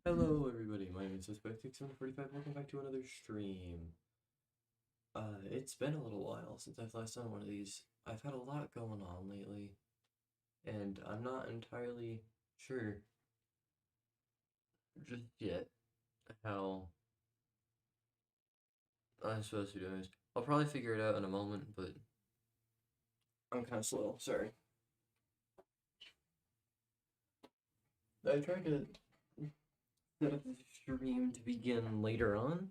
Hello everybody, my name is Hypixel. Welcome back to another stream. It's been a little while since I've last done one of these. I've had a lot going on lately, and I'm not entirely sure just yet how I'm supposed to do this. I'll probably figure it out in a moment, but I'm kind of slow, sorry. I tried to set up the stream to begin later on,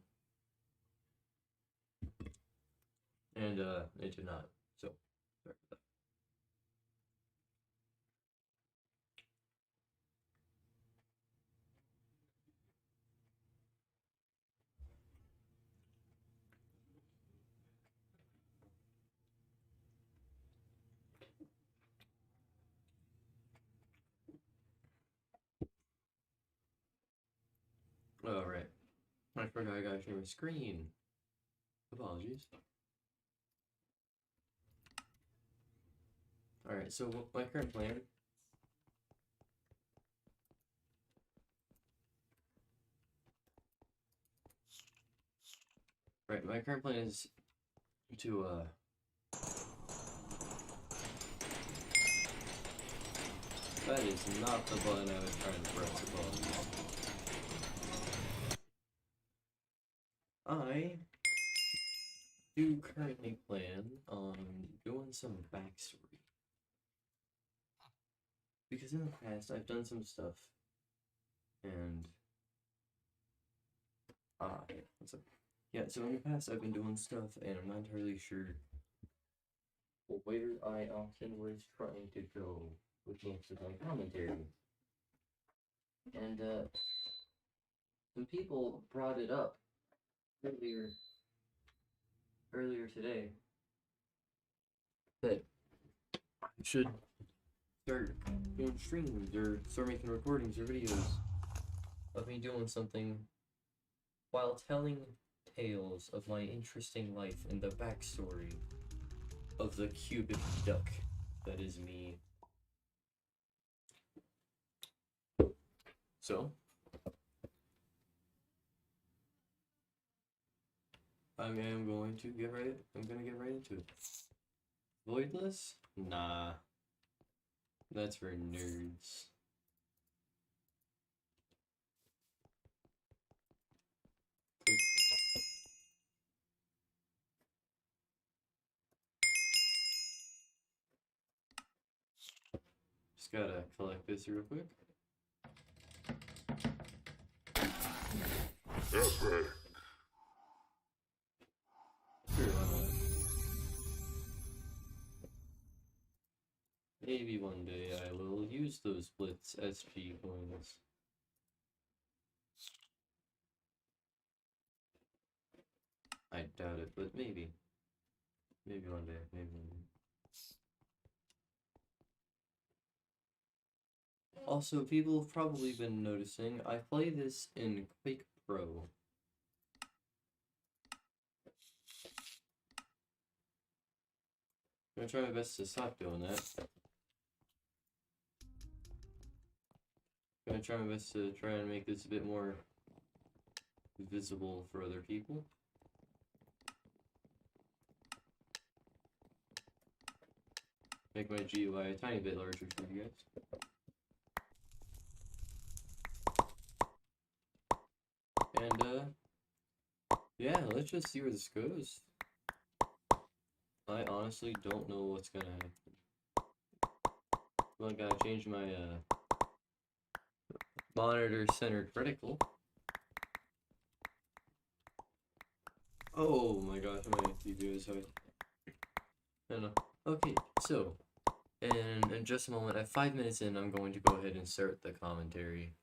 and it did not, so sorry for that. Alright, I forgot I gotta share my screen. Apologies. Alright, so my current plan. Right, my current plan is to, that is not the button I was trying to press, apologies. I do currently plan on doing some backstory. Because in the past, I've done some stuff, and, yeah, what's up? Yeah, so in the past, I've been doing stuff, and I'm not entirely sure where I often was trying to go with most of my commentary. And, some people brought it up earlier today that I should start doing streams or start making recordings or videos of me doing something while telling tales of my interesting life and the backstory of the cubic duck that is me. So, I'm gonna get right into it. Voidless? Nah. That's for nerds. Just gotta collect this real quick. Epic. Sure, why not? Maybe one day I will use those Blitz SG coins. I doubt it, but maybe. Maybe one day, maybe one day. Also, people have probably been noticing, I play this in Quake Pro. I'm gonna try my best to stop doing that. I'm gonna try my best to try and make this a bit more visible for other people. Make my GUI a tiny bit larger for you guys. And, yeah, let's just see where this goes. I honestly don't know what's gonna happen. Well, I gotta change my, monitor centered vertical. Oh my gosh, my CPU is high. I don't know. Okay, so, in just a moment, at 5 minutes in, I'm going to go ahead and start the commentary.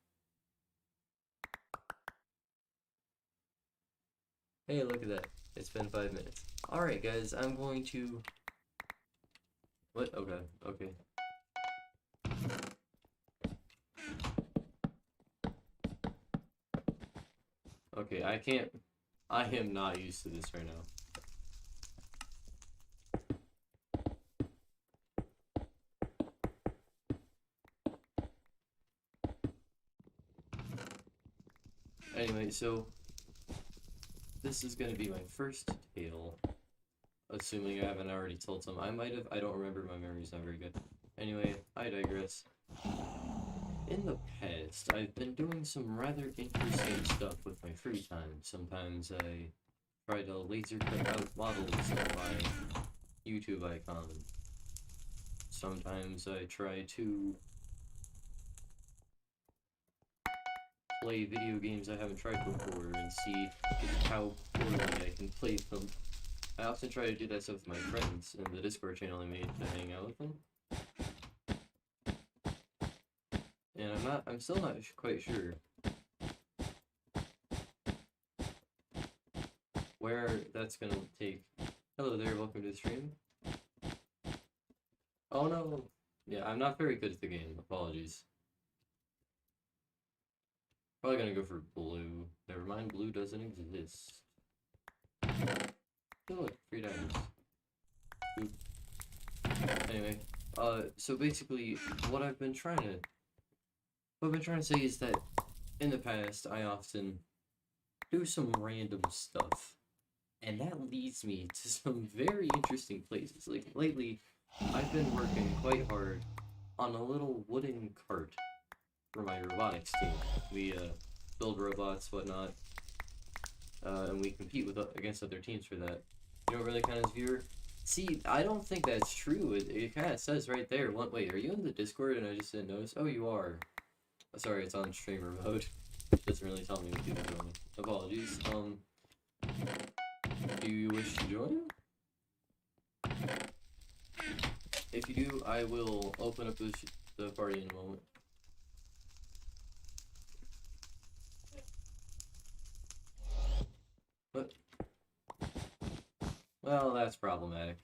Hey, look at that. It's been 5 minutes. Alright, guys, I'm going to... What? Okay, okay. Okay, I am not used to this right now. so this is gonna be my first tale, assuming I haven't already told some. I might have. I don't remember. My memory's not very good. Anyway, I digress. In the past, I've been doing some rather interesting stuff with my free time. Sometimes I try to laser cut out models of my YouTube icon. Sometimes I try to play video games I haven't tried before and see how poorly I can play them. I often try to do that stuff with my friends in the Discord channel I made to hang out with them. And I'm still not quite sure where that's gonna take. Hello there, welcome to the stream. Oh no! Yeah, I'm not very good at the game, apologies. Probably gonna go for blue. Never mind, blue doesn't exist. Oh look, 3 diamonds. Oop. Anyway, so basically, what I've been trying to say is that in the past, I often do some random stuff, and that leads me to some very interesting places. Like, lately, I've been working quite hard on a little wooden cart for my robotics team. We, build robots, whatnot, and we compete against other teams for that. You know what really counts, viewer? See, I don't think that's true. It kind of says right there. Wait, are you in the Discord and I just didn't notice? Oh, you are. Sorry, it's on streamer mode. It doesn't really tell me what you're doing. Apologies. Do you wish to join? If you do, I will open up the party in a moment. What? Well, that's problematic.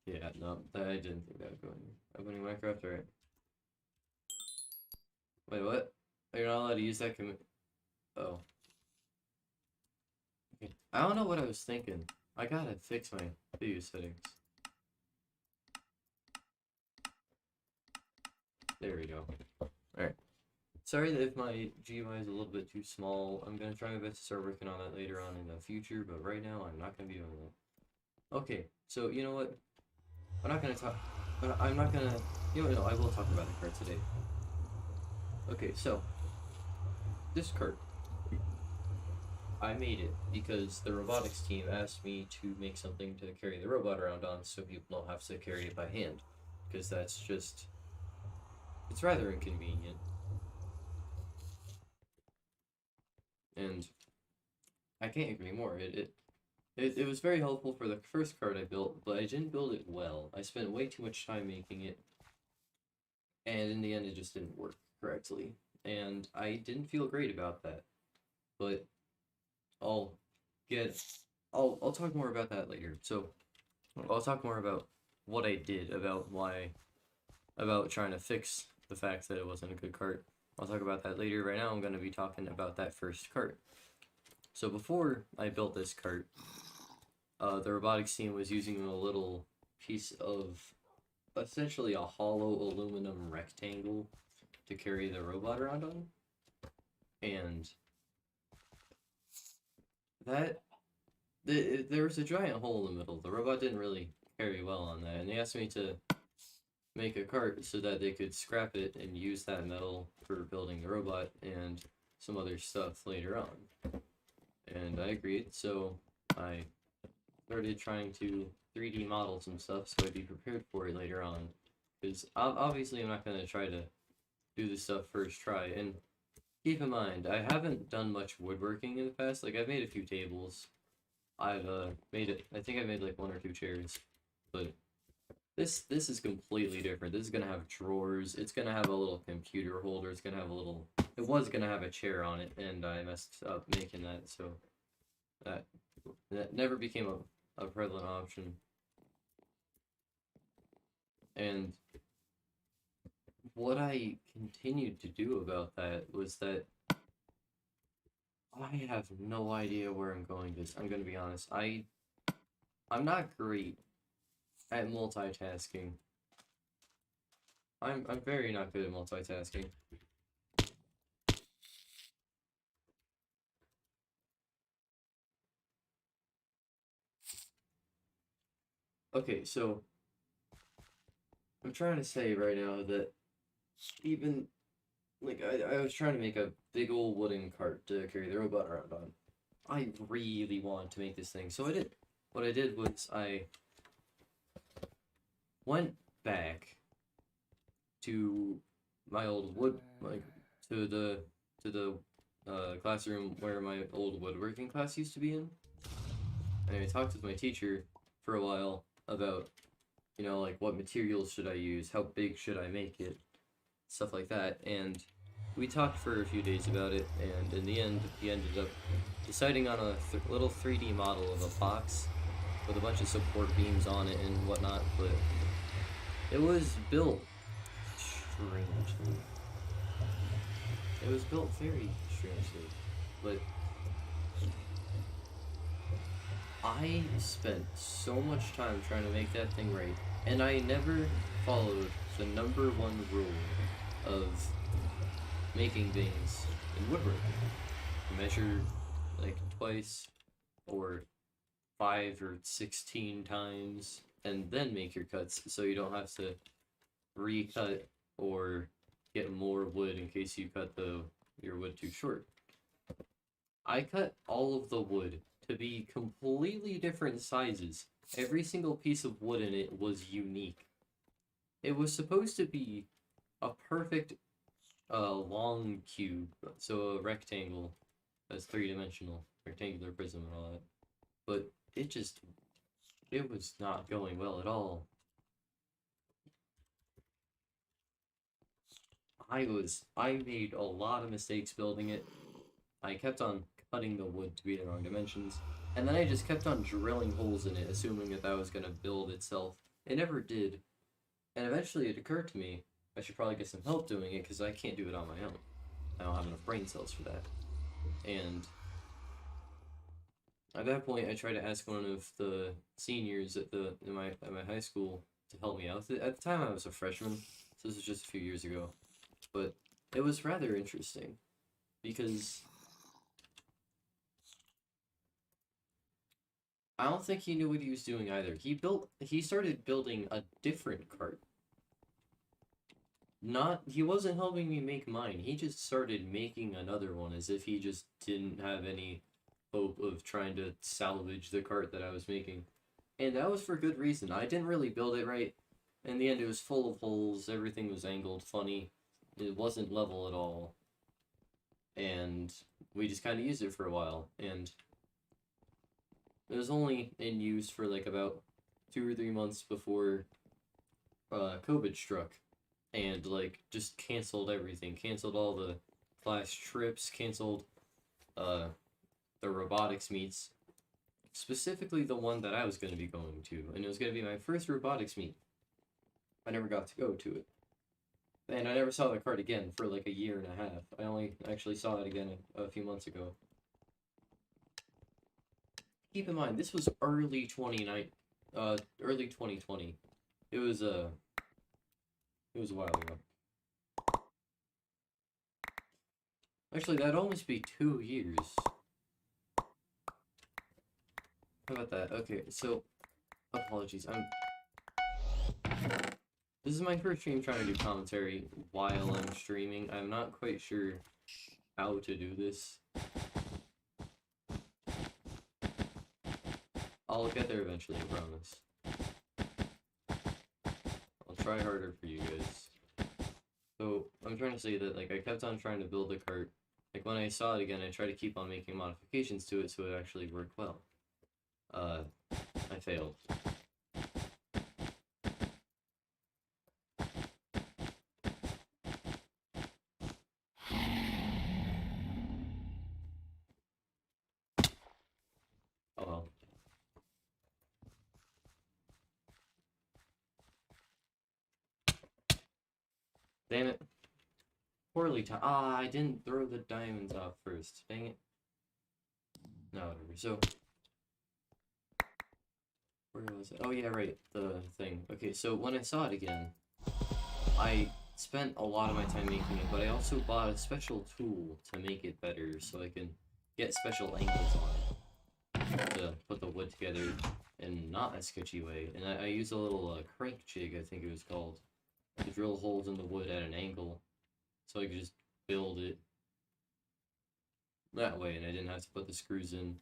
Yeah, no, I didn't think that would go in here. Opening Minecraft, alright. Wait, what? You're not allowed to use that command. Oh. Okay. I don't know what I was thinking. I gotta fix my video settings. There we go. Alright. Sorry that if my GUI is a little bit too small. I'm gonna try my best to start working on that later on in the future, but right now I'm not gonna be doing that. Okay, so you know what? I'm not gonna talk. I'm not gonna. You know, no, I will talk about the cart today. Okay, so this cart, I made it because the robotics team asked me to make something to carry the robot around on, so people don't have to carry it by hand, because that's just. It's rather inconvenient. And I can't agree more. It was very helpful for the first card I built, but I didn't build it well. I spent way too much time making it, and in the end it just didn't work correctly. And I didn't feel great about that. But I'll talk more about that later. So I'll talk more about what I did, about trying to fix the fact that it wasn't a good cart. I'll talk about that later. Right now I'm going to be talking about that first cart. So before I built this cart, the robotics team was using a little piece of essentially a hollow aluminum rectangle to carry the robot around on. And there was a giant hole in the middle. The robot didn't really carry well on that, and they asked me to make a cart so that they could scrap it and use that metal for building the robot and some other stuff later on. And I agreed, so I started trying to 3D model some stuff so I'd be prepared for it later on. Because obviously I'm not going to try to do this stuff first try. And keep in mind, I haven't done much woodworking in the past. Like, I've made a few tables. I think I made like 1 or 2 chairs. But this is completely different. This is going to have drawers. It's going to have a little computer holder. It's going to have it was going to have a chair on it, and I messed up making that, so that never became a prevalent option. And what I continued to do about that was that I have no idea where I'm going this. I'm going to be honest. I'm not great at multitasking. I'm very not good at multitasking. Okay, so I'm trying to say right now that even like I was trying to make a big old wooden cart to carry the robot around on. I really wanted to make this thing, so I did. What I did was I went back to my old wood, like to the classroom where my old woodworking class used to be in, and I talked with my teacher for a while about, you know, like what materials should I use, how big should I make it, stuff like that, and we talked for a few days about it, and in the end, he ended up deciding on a little 3D model of a box with a bunch of support beams on it and whatnot, but it was built strangely. It was built very strangely, but I spent so much time trying to make that thing right, and I never followed the number one rule of making things in woodworking. Measure like twice or 5 or 16 times and then make your cuts so you don't have to recut or get more wood in case you cut your wood too short. I cut all of the wood to be completely different sizes. Every single piece of wood in it was unique. It was supposed to be a perfect long cube, so a rectangle that's three-dimensional, rectangular prism and all that. But it was not going well at all. I made a lot of mistakes building it. I kept on cutting the wood to be the wrong dimensions, and then I just kept on drilling holes in it, assuming that was going to build itself. It never did, and eventually it occurred to me I should probably get some help doing it, because I can't do it on my own. I don't have enough brain cells for that. And at that point, I tried to ask one of the seniors at my high school to help me out. At the time, I was a freshman, so this was just a few years ago. But it was rather interesting, because I don't think he knew what he was doing either. He started building a different cart. He wasn't helping me make mine. He just started making another one as if he just didn't have any hope of trying to salvage the cart that I was making. And that was for good reason. I didn't really build it right. In the end, it was full of holes. Everything was angled funny. It wasn't level at all. And we just kind of used it for a while. And it was only in use for like about 2 or 3 months before COVID struck. And like just canceled everything. Canceled all the class trips. Canceled the robotics meets. Specifically the one that I was going to be going to. And it was going to be my first robotics meet. I never got to go to it. And I never saw the cart again for like a year and a half. I only actually saw it again a few months ago. Keep in mind, this was early 2020. It was a while ago. Actually, that'd almost be 2 years. How about that? Okay, so apologies. This is my first stream trying to do commentary while I'm streaming. I'm not quite sure how to do this. I'll get there eventually, I promise. I'll try harder for you guys. So, I'm trying to say that, like, I kept on trying to build the cart. Like, when I saw it again, I tried to keep on making modifications to it so it actually worked well. I failed. Oh well. Damn it. Poorly timed. Ah, I didn't throw the diamonds off first. Dang it. No, whatever. So, where was it? Oh yeah, right. The thing. Okay, so when I saw it again, I spent a lot of my time making it, but I also bought a special tool to make it better so I can get special angles on it. to put the wood together in not a sketchy way. And I used a little crank jig, I think it was called, to drill holes in the wood at an angle, so I could just build it that way, and I didn't have to put the screws in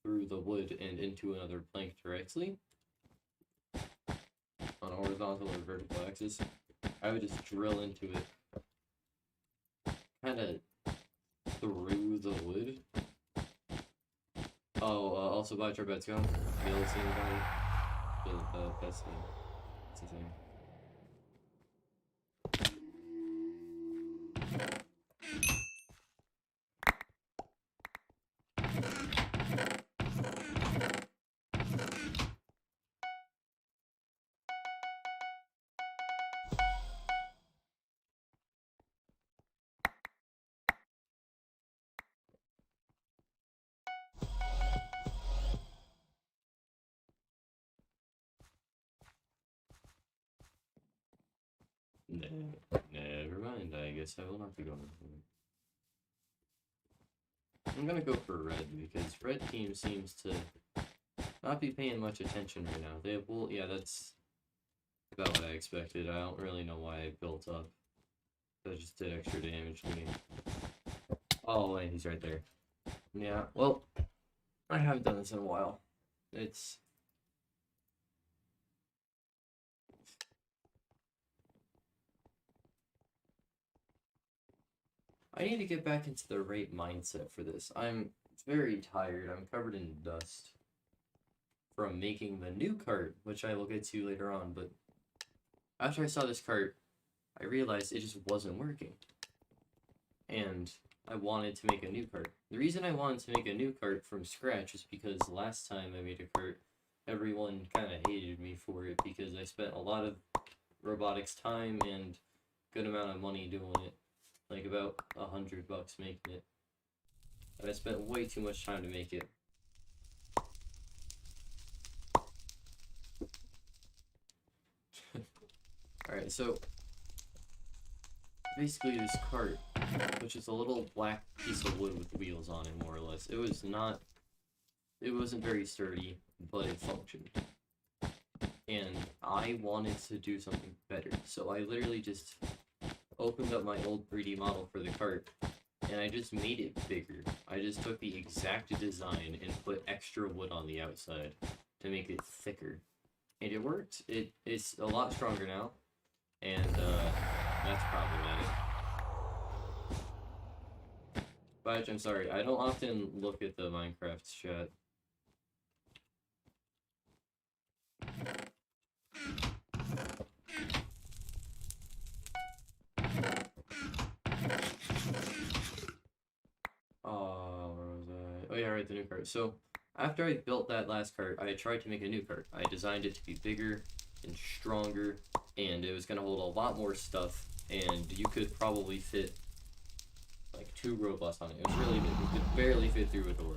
through the wood and into another plank directly on a horizontal or vertical axis. I would just drill into it, kind of through the wood. Oh, also buy your bets, go. You'll see the best thing. That's the thing. Never mind, I guess I will not be going. I'm gonna go for red, because red team seems to not be paying much attention right now. They have, well, yeah, that's about what I expected. I don't really know why I built up. That just did extra damage to me. Oh, and he's right there. Yeah, well, I haven't done this in a while. It's... I need to get back into the right mindset for this. I'm very tired. I'm covered in dust from making the new cart, which I will get to later on, but after I saw this cart, I realized it just wasn't working. And I wanted to make a new cart. The reason I wanted to make a new cart from scratch is because last time I made a cart, everyone kind of hated me for it because I spent a lot of robotics time and good amount of money doing it. Like about $100 making it. And I spent way too much time to make it. Alright, so basically this cart, which is a little black piece of wood with wheels on it, more or less. It wasn't very sturdy, but it functioned. And I wanted to do something better, so I literally just opened up my old 3D model for the cart, and I just made it bigger. I just took the exact design and put extra wood on the outside to make it thicker. And it worked. It's a lot stronger now, and that's problematic. But I'm sorry, I don't often look at the Minecraft chat. Oh, where was I? Oh yeah, right, the new cart. So, after I built that last cart, I tried to make a new cart. I designed it to be bigger and stronger, and it was going to hold a lot more stuff, and you could probably fit like 2 robots on it. It was really big. It could barely fit through a door.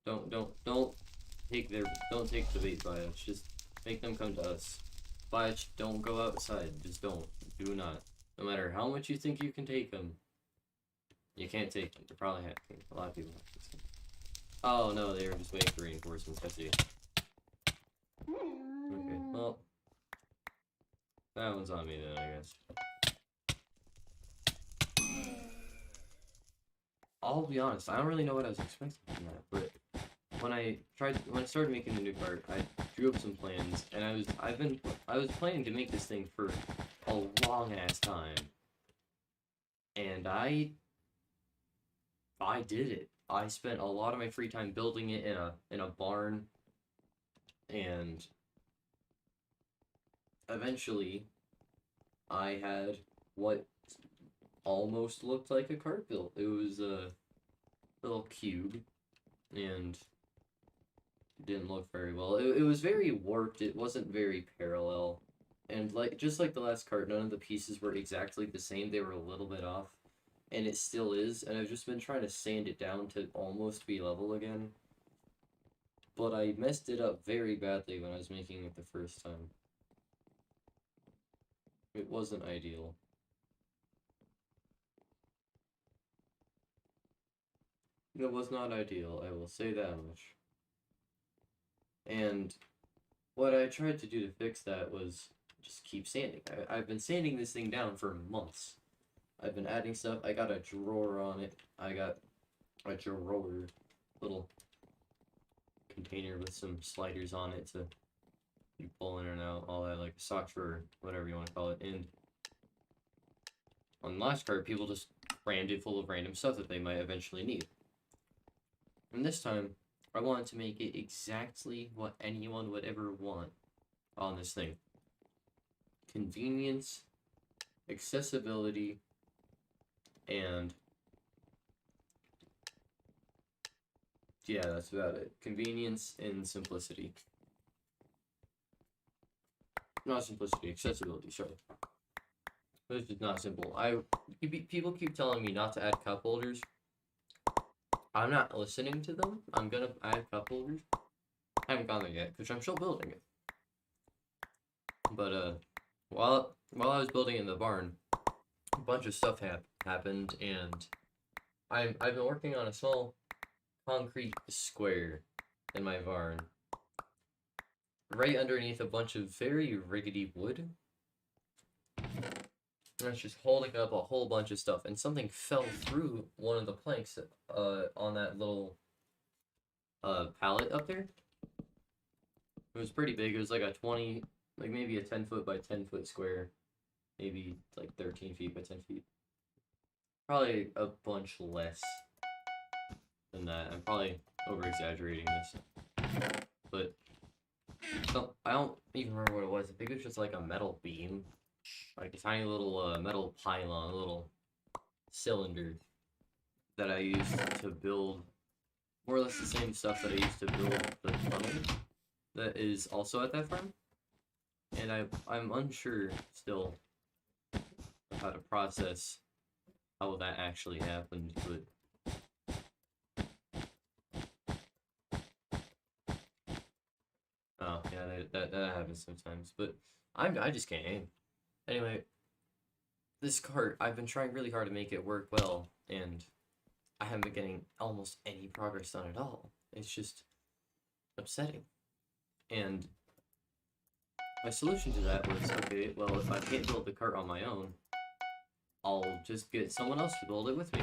Don't take the bait, Biatch. Just make them come to us. Biatch, don't go outside. Just don't. Do not. No matter how much you think you can take them, you can't take them. They're probably hacking. A lot of people have this. Oh no, they were just waiting for reinforcements. I see. Okay, well, that one's on me then, I guess. I'll be honest, I don't really know what I was expecting from that, but when I started making the new cart, I drew up some plans, and I was planning to make this thing for a long ass time, and I did it. I spent a lot of my free time building it in a barn, and eventually I had what almost looked like a cart built. It was a little cube, and it didn't look very well. It was very warped. It wasn't very parallel, and just like the last cart, none of the pieces were exactly the same. They were a little bit off, and it still is. And I've just been trying to sand it down to almost be level again. But I messed it up very badly when I was making it the first time. It wasn't ideal. It was not ideal, I will say that much. And what I tried to do to fix that was just keep sanding. I've been sanding this thing down for months. I've been adding stuff. I got a drawer on it. I got a drawer, little container with some sliders on it to you pull in and out, all that, like a sock drawer, whatever you want to call it. And on the last card, people just crammed it full of random stuff that they might eventually need. And this time, I wanted to make it exactly what anyone would ever want on this thing. Convenience, accessibility, and yeah, that's about it. Convenience and simplicity. Not simplicity, accessibility, sorry. This is not simple. People keep telling me not to add cup holders. I'm not listening to them. I'm gonna add cup holders. I haven't gone there yet, because I'm still building it. But, while I was building in the barn, a bunch of stuff happened, and I've been working on a small concrete square in my barn, right underneath a bunch of very rickety wood. And it's just holding up a whole bunch of stuff, and something fell through one of the planks on that little pallet up there. It was pretty big. It was like a 20, like maybe a 10-foot by 10-foot square, maybe like 13 feet by 10 feet. Probably a bunch less than that. I'm probably over-exaggerating this, but I don't even remember what it was. I think it was just like a metal beam, like a tiny little metal pylon, a little cylinder that I used to build more or less the same stuff that I used to build the tunnel that is also at that farm. And I'm unsure still how to process how that actually happened, but oh yeah, that happens sometimes. But I just can't aim. Anyway, this cart, I've been trying really hard to make it work well, and I haven't been getting almost any progress done at all. It's just upsetting. And my solution to that was, okay, well, if I can't build the cart on my own, I'll just get someone else to build it with me.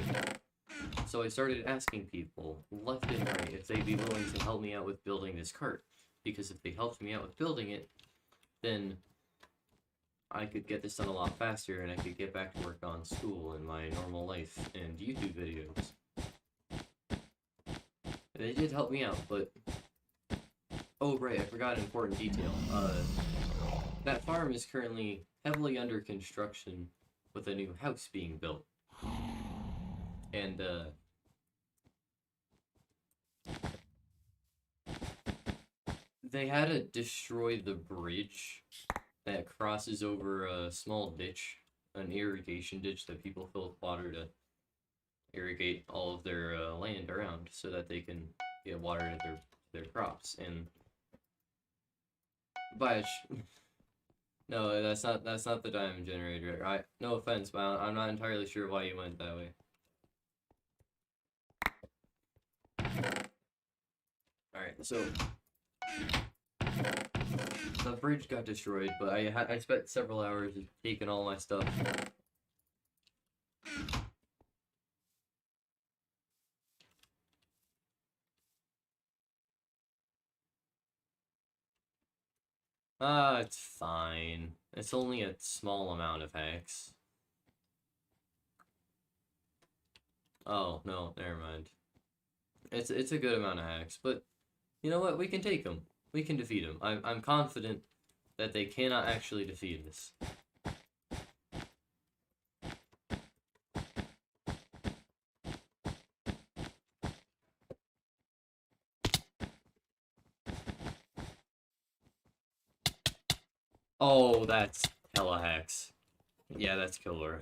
So I started asking people, left and right, if they'd be willing to help me out with building this cart. Because if they helped me out with building it, then I could get this done a lot faster, and I could get back to work on school and my normal life and YouTube videos. And they did help me out, but oh right, I forgot an important detail. That farm is currently heavily under construction with a new house being built. And they had to destroy the bridge that crosses over a small ditch, an irrigation ditch that people fill with water to irrigate all of their land around so that they can get water to their crops. And no, that's not the diamond generator. No offense, but I'm not entirely sure why you went that way. Alright, so the bridge got destroyed, but I spent several hours taking all my stuff. It's fine. It's only a small amount of hacks. Oh, no, never mind. It's a good amount of hacks, but you know what? We can take them. We can defeat them. I'm confident that they cannot actually defeat us. Oh, that's hella hacks. Yeah, that's killer.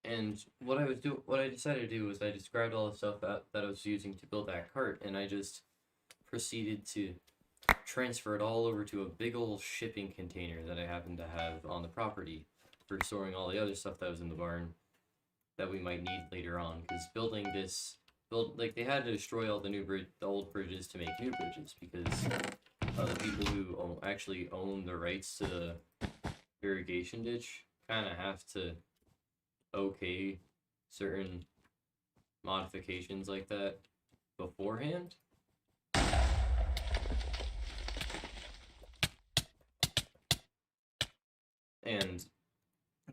And what I decided to do was I just grabbed all the stuff that I was using to build that cart, and I just proceeded to transfer it all over to a big old shipping container that I happen to have on the property for storing all the other stuff that was in the barn that we might need later on. Because like they had to destroy all the old bridges to make new bridges, because the people who actually own the rights to the irrigation ditch kind of have to okay certain modifications like that beforehand. And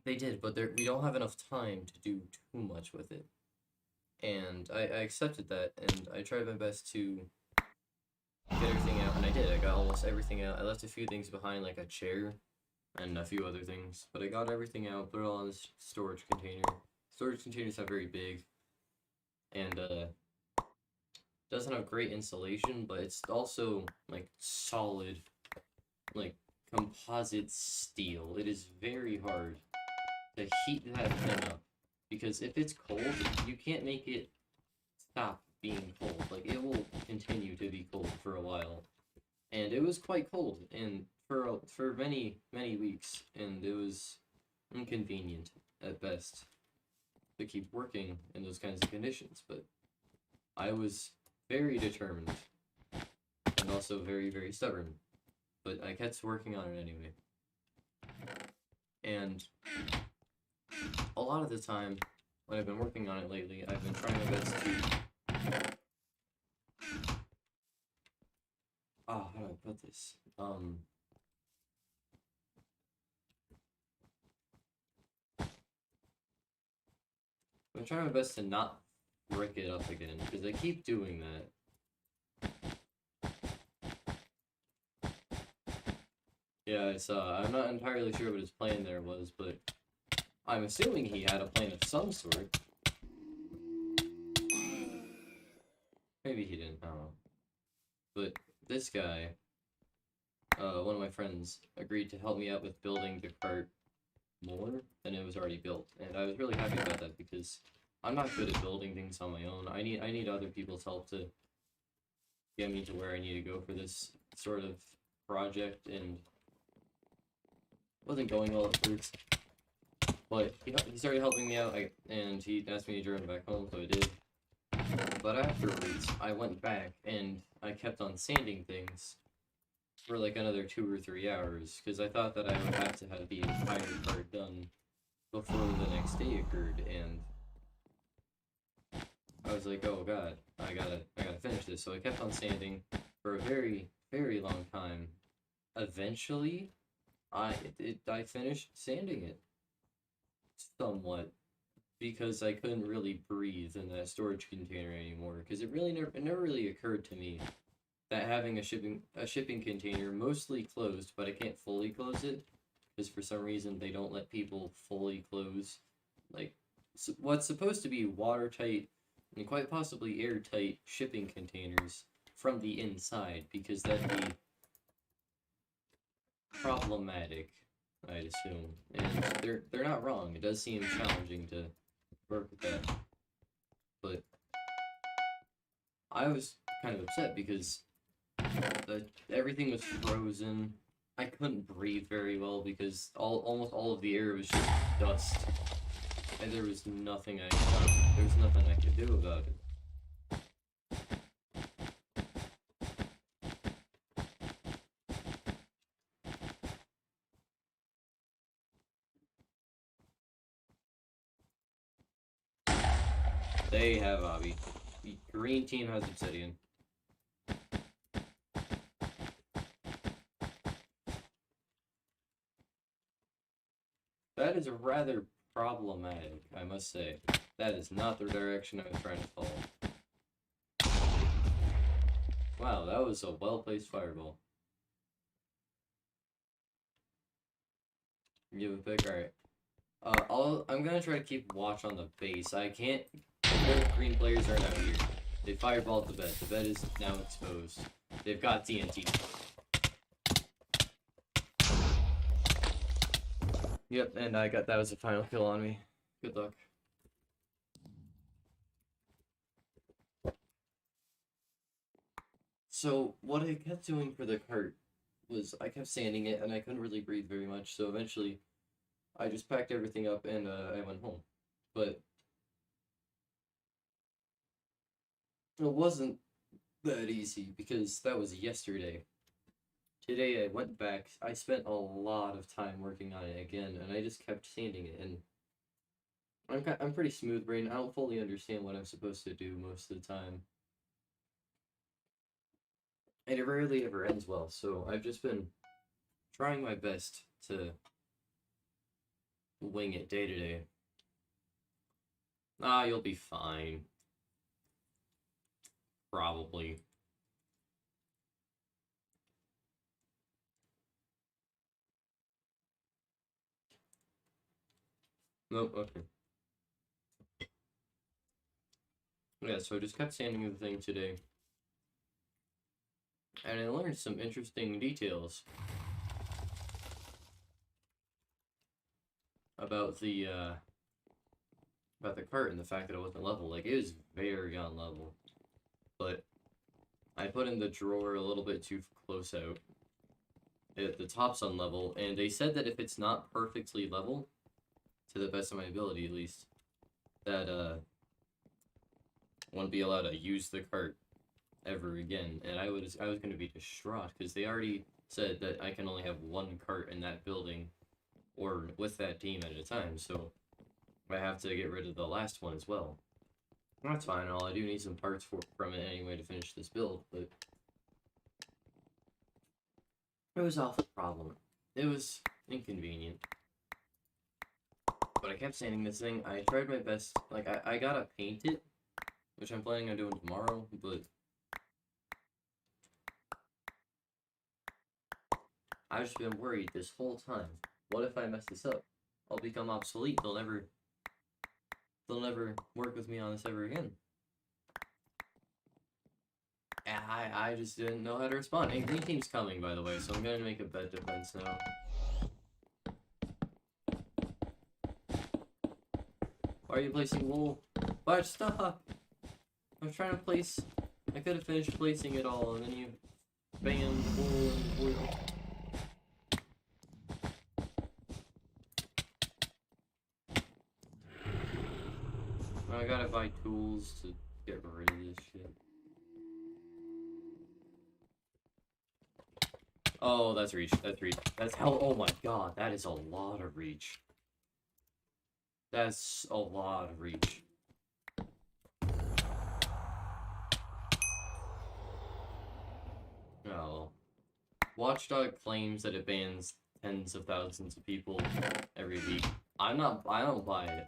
they did, but we don't have enough time to do too much with it. And I accepted that, and I tried my best to get everything out, and I did. I got almost everything out. I left a few things behind, like a chair and a few other things, but I got everything out, put it all in this storage container. Storage containers are very big, and doesn't have great insulation, but it's also like solid, like composite steel. It is very hard to heat that thing up, because if it's cold, you can't make it stop being cold. Like, it will continue to be cold for a while, and it was quite cold and for many weeks, and it was inconvenient at best to keep working in those kinds of conditions. But I was very determined and also very stubborn, but I kept working on it anyway. And a lot of the time when I've been working on it lately, I've been trying my best to how do I put this? I'm trying my best to not brick it up again, because I keep doing that. Yeah, I'm not entirely sure what his plan there was, but I'm assuming he had a plan of some sort. Maybe he didn't, I don't know. But this guy, one of my friends, agreed to help me out with building the cart more than it was already built, and I was really happy about that, because I'm not good at building things on my own. I need other people's help to get me to where I need to go for this sort of project, and it wasn't going well at first, but he started helping me out, and he asked me to join back home, so I did. But afterwards, I went back and I kept on sanding things for like another 2 or 3 hours, because I thought that I would have to have the entire part done before the next day occurred, and I was like, oh god, I gotta finish this. So I kept on sanding for a very long time. Eventually, I finished sanding it somewhat, because I couldn't really breathe in that storage container anymore, because it never really occurred to me that having a shipping container mostly closed, but I can't fully close it, because for some reason they don't let people fully close like what's supposed to be watertight and quite possibly airtight shipping containers from the inside, because that'd be problematic, I'd assume. And they're not wrong. It does seem challenging to work with that, but I was kind of upset because everything was frozen. I couldn't breathe very well because almost all of the air was just dust, and there was nothing I could do about it. They have Obby. The green team has Obsidian. That is rather problematic, I must say. That is not the direction I was trying to follow. Wow, that was a well-placed fireball. Give a pick, alright. I'm gonna try to keep watch on the base. I can't. Both green players are now here. They fireballed the bed. The bed is now exposed. They've got TNT. Yep, and that was the final kill on me. Good luck. So what I kept doing for the cart was I kept sanding it and I couldn't really breathe very much. So eventually I just packed everything up and I went home. But it wasn't that easy because that was yesterday. Today I went back. I spent a lot of time working on it again, and I just kept sanding it. And I'm pretty smooth brain. I don't fully understand what I'm supposed to do most of the time, and it rarely ever ends well. So I've just been trying my best to wing it day to day. Ah, you'll be fine. Probably. Nope. Okay. Yeah. So I just kept sanding the thing today, and I learned some interesting details about the cart and the fact that it wasn't level. Like, it was very on level. But I put in the drawer a little bit too close out. The top's on level, and they said that if it's not perfectly level, to the best of my ability at least, that won't be allowed to use the cart ever again. And I was going to be distraught because they already said that I can only have one cart in that building or with that team at a time, so I have to get rid of the last one as well. That's fine. All I do need some parts from it anyway to finish this build, but it was off the problem. It was inconvenient. But I kept sanding this thing. I tried my best. Like, I gotta paint it, which I'm planning on doing tomorrow, but I've just been worried this whole time. What if I mess this up? I'll become obsolete. They'll never work with me on this ever again. I just didn't know how to respond. And green team's coming, by the way, so I'm gonna make a bed defense now. Why are you placing wool? Why stop? I was trying to place. I could have finished placing it all, and then you banned wool and wool. I gotta buy tools to get rid of this shit. Oh, that's reach. That's reach. That's hell. Oh my god, that is a lot of reach. That's a lot of reach. Oh. Watchdog claims that it bans tens of thousands of people every week. I don't buy it.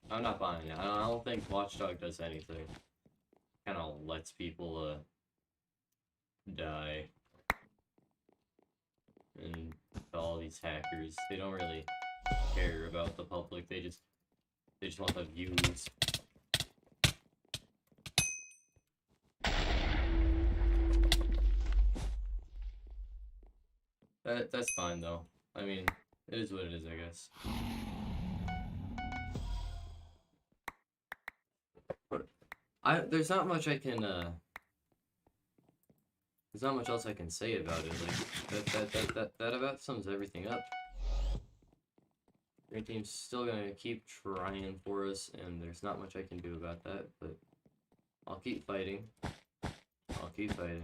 I'm not buying it. I don't think Watchdog does anything. Kinda lets people, die. And all these hackers, they don't really care about the public. They just want the views. That's fine though. I mean, it is what it is, I guess. There's not much I can there's not much else I can say about it. Like that about sums everything up. Your team's still gonna keep trying for us, and there's not much I can do about that, but I'll keep fighting. I'll keep fighting.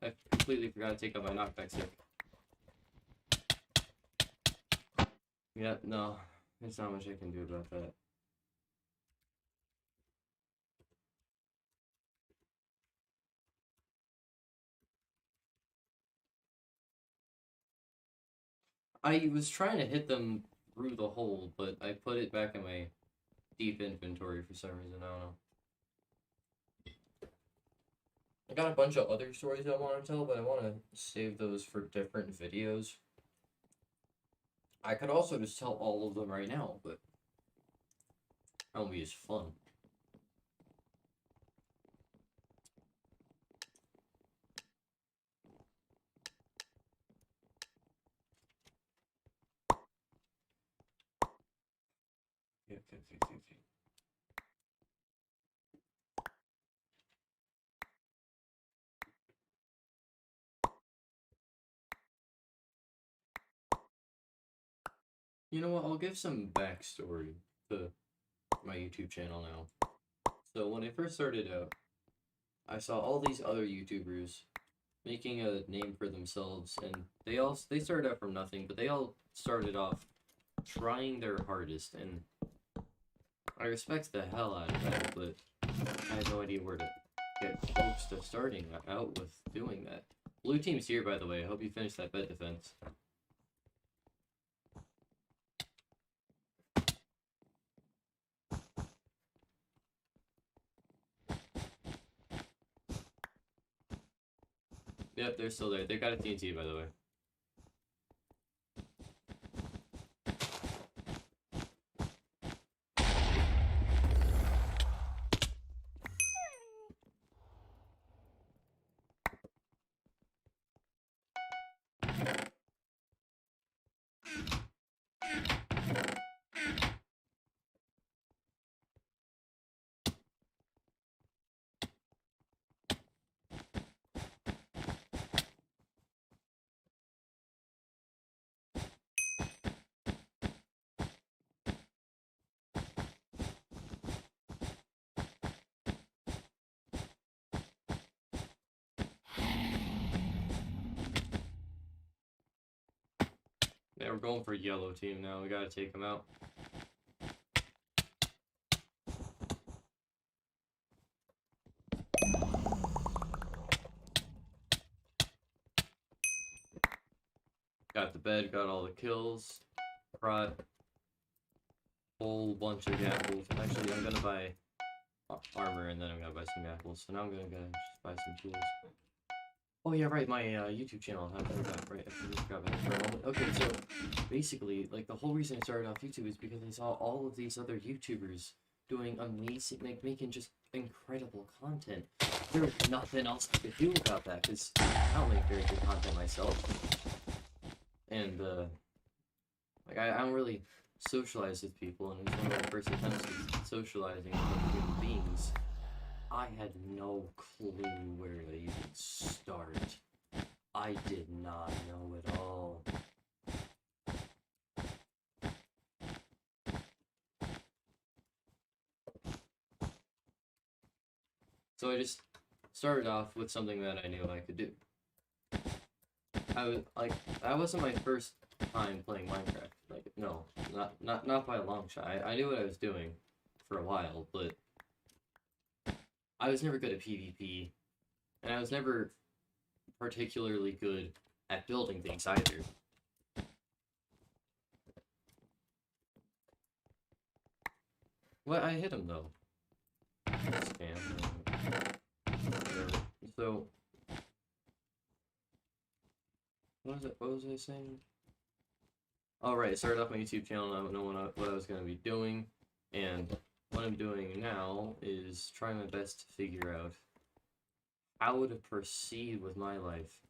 I completely forgot to take out my knockback stick. Yeah, no, there's not much I can do about that. I was trying to hit them through the hole, but I put it back in my deep inventory for some reason. I don't know. I got a bunch of other stories I want to tell, but I want to save those for different videos. I could also just tell all of them right now, but that would be as fun. Okay. You know what? I'll give some backstory to my YouTube channel now. So when I first started out, I saw all these other YouTubers making a name for themselves, and they started out from nothing, but they all started off trying their hardest, and I respect the hell out of that, but I had no idea where to get close to starting out with doing that. Blue team's here, by the way. I hope you finished that bed defense. Yep, they're still there. They got a TNT, by the way. Yeah, we're going for yellow team now. We gotta take them out. Got the bed, got all the kills. Brought a whole bunch of apples. Actually, I'm gonna buy armor and then I'm gonna buy some apples. So now I'm gonna just buy some tools. Oh yeah, right, my YouTube channel. I forgot, right? I just forgot about it for a moment. Okay, so basically, like, the whole reason I started off YouTube is because I saw all of these other YouTubers doing amazing, like, making just incredible content. There was nothing else I could do about that, because I don't make very good content myself. And, like, I don't really socialize with people, and it was one of my first attempts at socializing with human beings. I had no clue where to even start. I did not know at all. So I just started off with something that I knew I could do. That wasn't my first time playing Minecraft. Like, no, not by a long shot. I knew what I was doing for a while, but I was never good at PvP, and I was never particularly good at building things either. Well, I hit him though. Scam. So, what was I saying? Oh right, I started off my YouTube channel and I don't know what I was gonna be doing, and what I'm doing now is trying my best to figure out how to proceed with my life.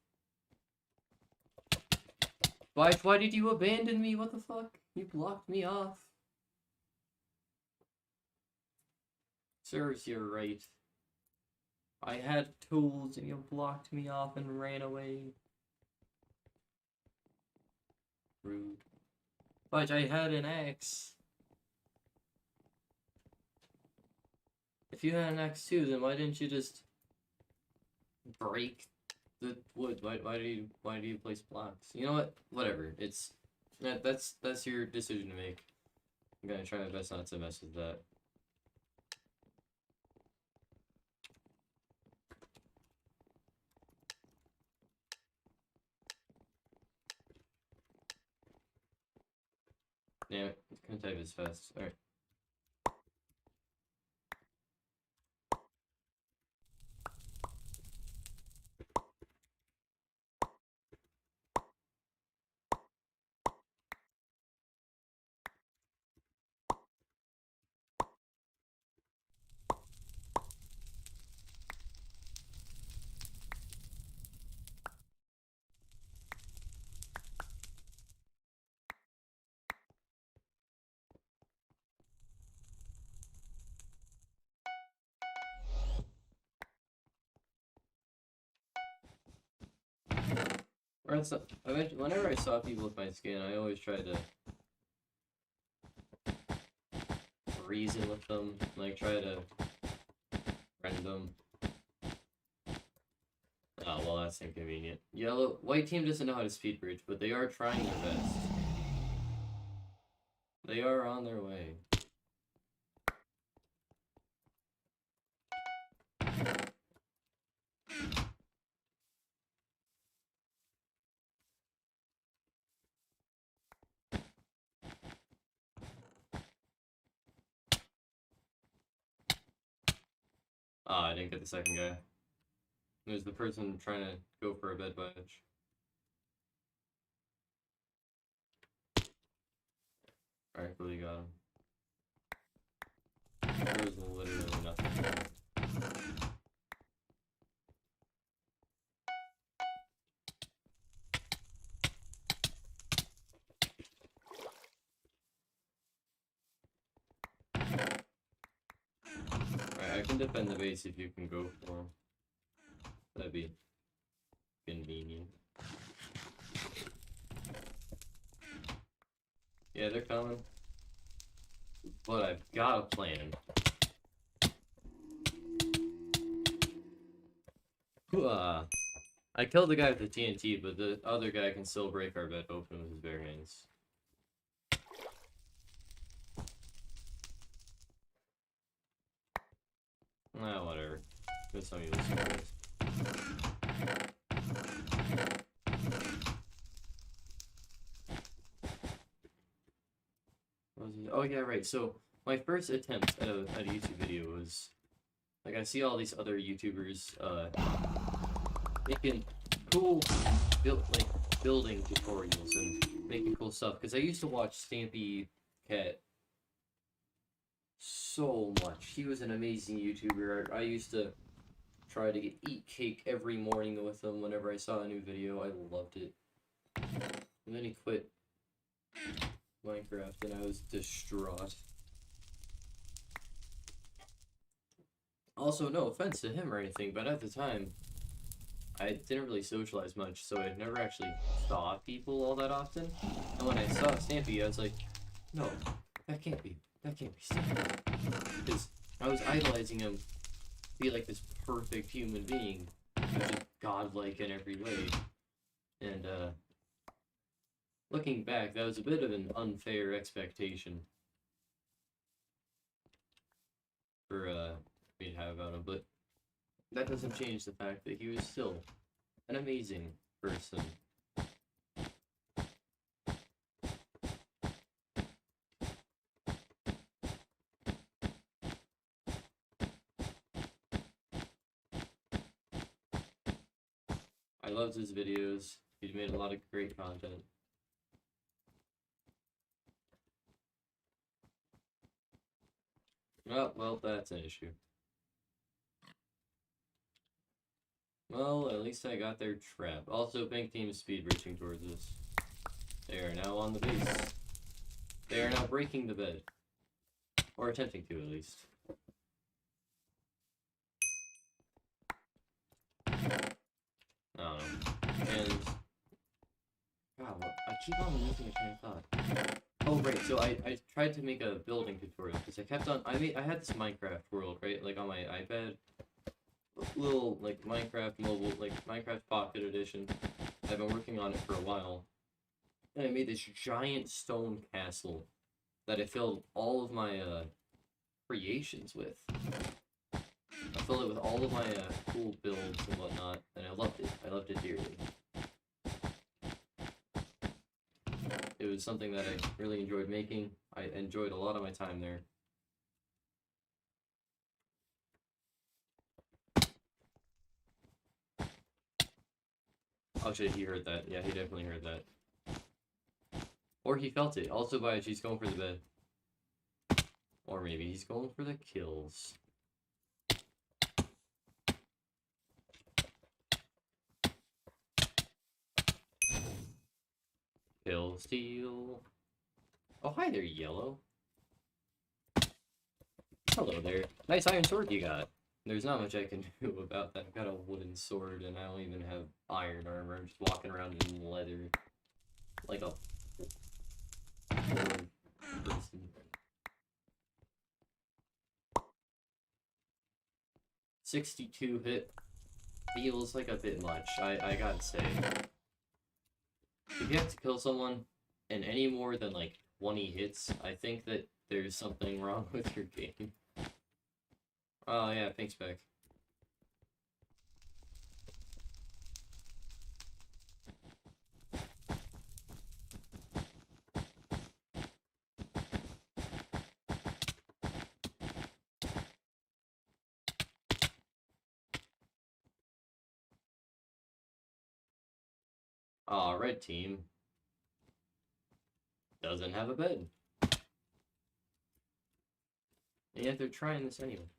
Why did you abandon me? What the fuck? You blocked me off. Serves you right. I had tools and you blocked me off and ran away. Rude. But I had an axe. If you had an axe too, then why didn't you just break the wood? Why do you place blocks? You know what? Whatever. That's your decision to make. I'm gonna try my best not to mess with that. Damn it, I couldn't type as fast. Alright. Or it's whenever I saw people with my skin, I always tried to reason with them, like try to friend them. Oh, well, that's inconvenient. White team doesn't know how to speed bridge, but they are trying their best. They are on their way. Ah, I didn't get the second guy. There's the person trying to go for a bed badge. Alright, Billy got him. There was literally nothing there. Alright, I can defend the base if you can go for him. That'd be convenient. Yeah, they're coming. But I've got a plan. I killed the guy with the TNT, but the other guy can still break our bed open with his bare hands. Ah, whatever. There's some useless stories. Oh yeah, right. So my first attempt at a YouTube video was like I see all these other YouTubers making cool building tutorials and making cool stuff, because I used to watch Stampy Cat so much. He was an amazing YouTuber. I used to try to eat cake every morning with him whenever I saw a new video. I loved it. And then he quit Minecraft and I was distraught. Also, no offense to him or anything, but at the time, I didn't really socialize much, so I never actually saw people all that often. And when I saw Stampy, I was like, no, that can't be Stampy. Because I was idolizing him to be like this perfect human being, which is godlike in every way. And, looking back, that was a bit of an unfair expectation for, me to have about him, but that doesn't change the fact that he was still an amazing person. I loved his videos. He's made a lot of great content. Oh, well, that's an issue. Well, at least I got their trap. Also, pink team is speed bridging towards us. They are now on the base. They are now breaking the bed. Or attempting to, at least. I don't know. And... God, I keep on losing a train of thought. Oh, right, so I tried to make a building tutorial, because I kept on... I had this Minecraft world, right? Like, on my iPad. Little, like, Minecraft mobile, like, Minecraft Pocket Edition. I've been working on it for a while. And I made this giant stone castle that I filled all of my, creations with. I filled it with all of my, cool builds and whatnot, and I loved it. I loved it dearly. It was something that I really enjoyed making. I enjoyed a lot of my time there. Actually, he heard that. Yeah, he definitely heard that. Or he felt it. Also, by he's going for the bed. Or maybe he's going for the kills. Kill steal. Oh, hi there, yellow. Hello there. Nice iron sword you got. There's not much I can do about that. I've got a wooden sword and I don't even have iron armor. I'm just walking around in leather. Like a poor person. 62 hit feels like a bit much, I gotta say. If you have to kill someone in any more than like 20 hits, I think that there's something wrong with your game. Oh yeah, Pink's back. Aw, red team doesn't have a bed. And yet they're trying this anyway.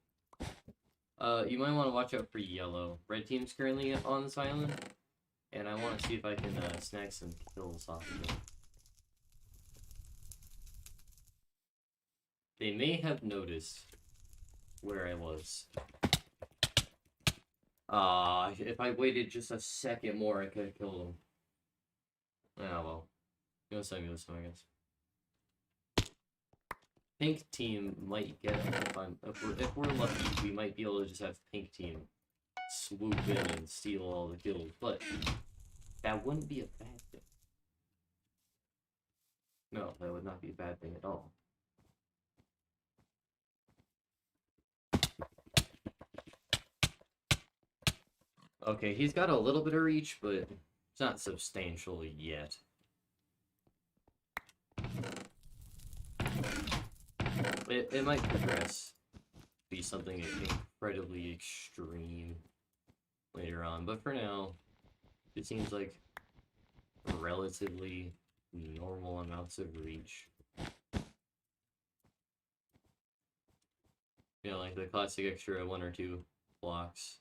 You might want to watch out for yellow. Red team's currently on this island, and I want to see if I can snag some kills off of them. They may have noticed where I was. If I waited just a second more, I could have killed them. Ah, well. Go send me this one, I guess. Pink team might get if we're lucky, we might be able to just have pink team swoop in and steal all the kills, but that wouldn't be a bad thing. No, that would not be a bad thing at all. Okay, he's got a little bit of reach, but it's not substantial yet. It might progress, be something incredibly extreme later on, but for now, it seems like relatively normal amounts of reach. You know, like the classic extra 1 or 2 blocks.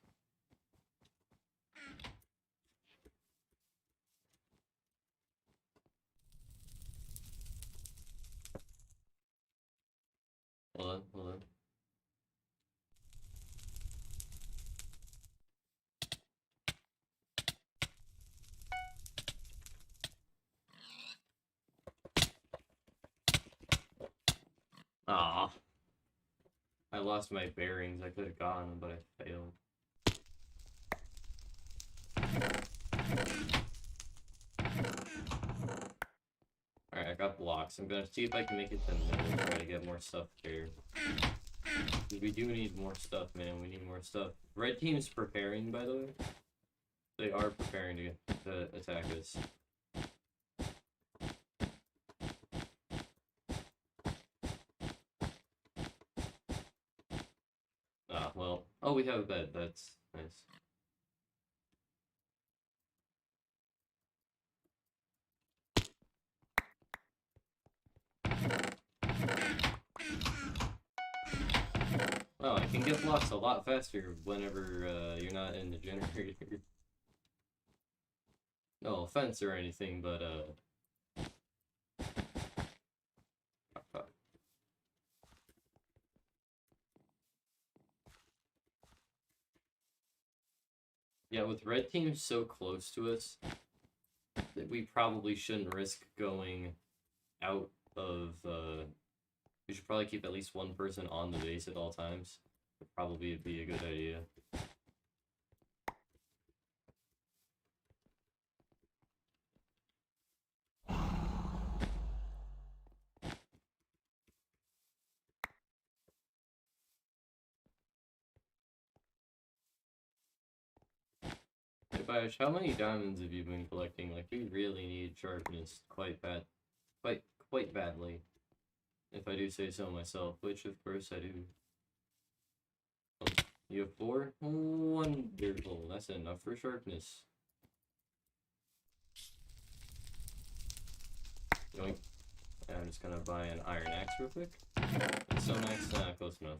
Hold on. Ah, I lost my bearings. I could have gotten them, but I failed. Alright, I got blocks. I'm gonna see if I can make it to middle, try to get more stuff there. We do need more stuff, man. We need more stuff. Red team's preparing, by the way. They are preparing to attack us. Ah, well. Oh, we have a bed. That's nice. Oh, I can get blocks a lot faster whenever you're not in the generator. No offense or anything, but yeah, with red team so close to us, that we probably shouldn't risk going out of, we should probably keep at least one person on the base at all times. Would probably be a good idea. Hey Bash, how many diamonds have you been collecting? Like, you really need sharpness quite badly. If I do say so myself, which of course I do. Oh, you have 4? Wonderful. That's enough for sharpness. Yoink. I'm just gonna buy an iron axe real quick. And stone axe, close enough.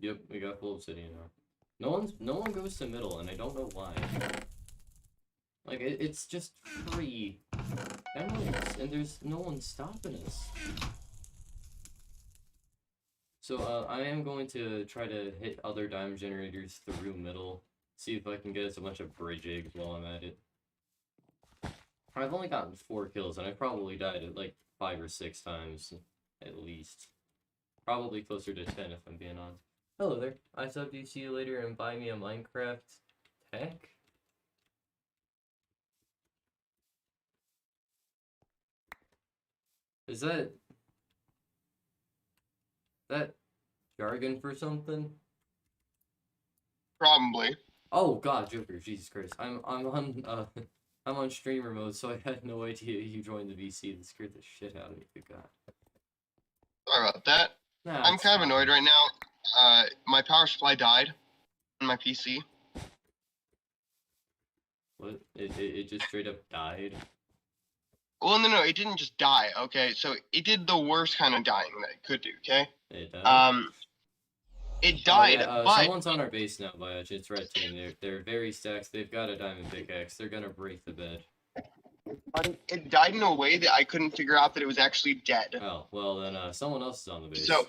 Yep, we got full obsidian now. No one goes to middle, and I don't know why. Like, it's just free emeralds, and there's no one stopping us. So, I am going to try to hit other diamond generators through middle, see if I can get us a bunch of bridge eggs while I'm at it. I've only gotten 4 kills, and I probably died at like 5 or 6 times, at least. Probably closer to 10 if I'm being honest. Hello there. I subbed you. See you later, and buy me a Minecraft tech. Is that jargon for something? Probably. Oh God, Joker! Jesus Christ! I'm on I'm on streamer mode, so I had no idea you joined the VC. That scared the shit out of me. Good God. Sorry about that. Nah, I'm it's kind of fine. annoyed right now. My power supply died on my PC. What? It just straight up died? Well, no, it didn't just die. Okay, so it did the worst kind of dying that it could do. Okay. It died? It Oh died, yeah, but someone's on our base now, Biatch. It's red team. They're very stacked. They've got a diamond pickaxe. They're gonna break the bed. it died in a way that I couldn't figure out that it was actually dead. Oh, well then someone else is on the base. So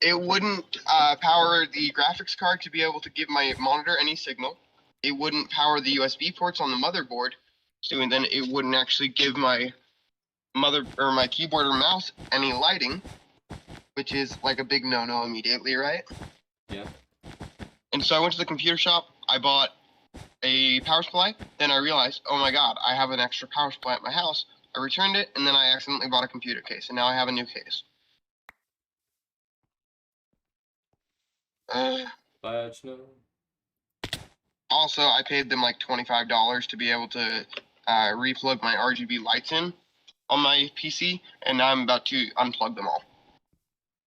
it wouldn't power the graphics card to be able to give my monitor any signal. It wouldn't power the USB ports on the motherboard, so and then it wouldn't actually give my my keyboard or mouse any lighting, which is like a big no-no immediately, right? Yeah. And so I went to the computer shop. I bought a power supply. Then I realized, oh my god, I have an extra power supply at my house. I returned it, and then I accidentally bought a computer case, and now I have a new case. Biatch, no. Also, I paid them like $25 to be able to replug my RGB lights in on my PC, and now I'm about to unplug them all.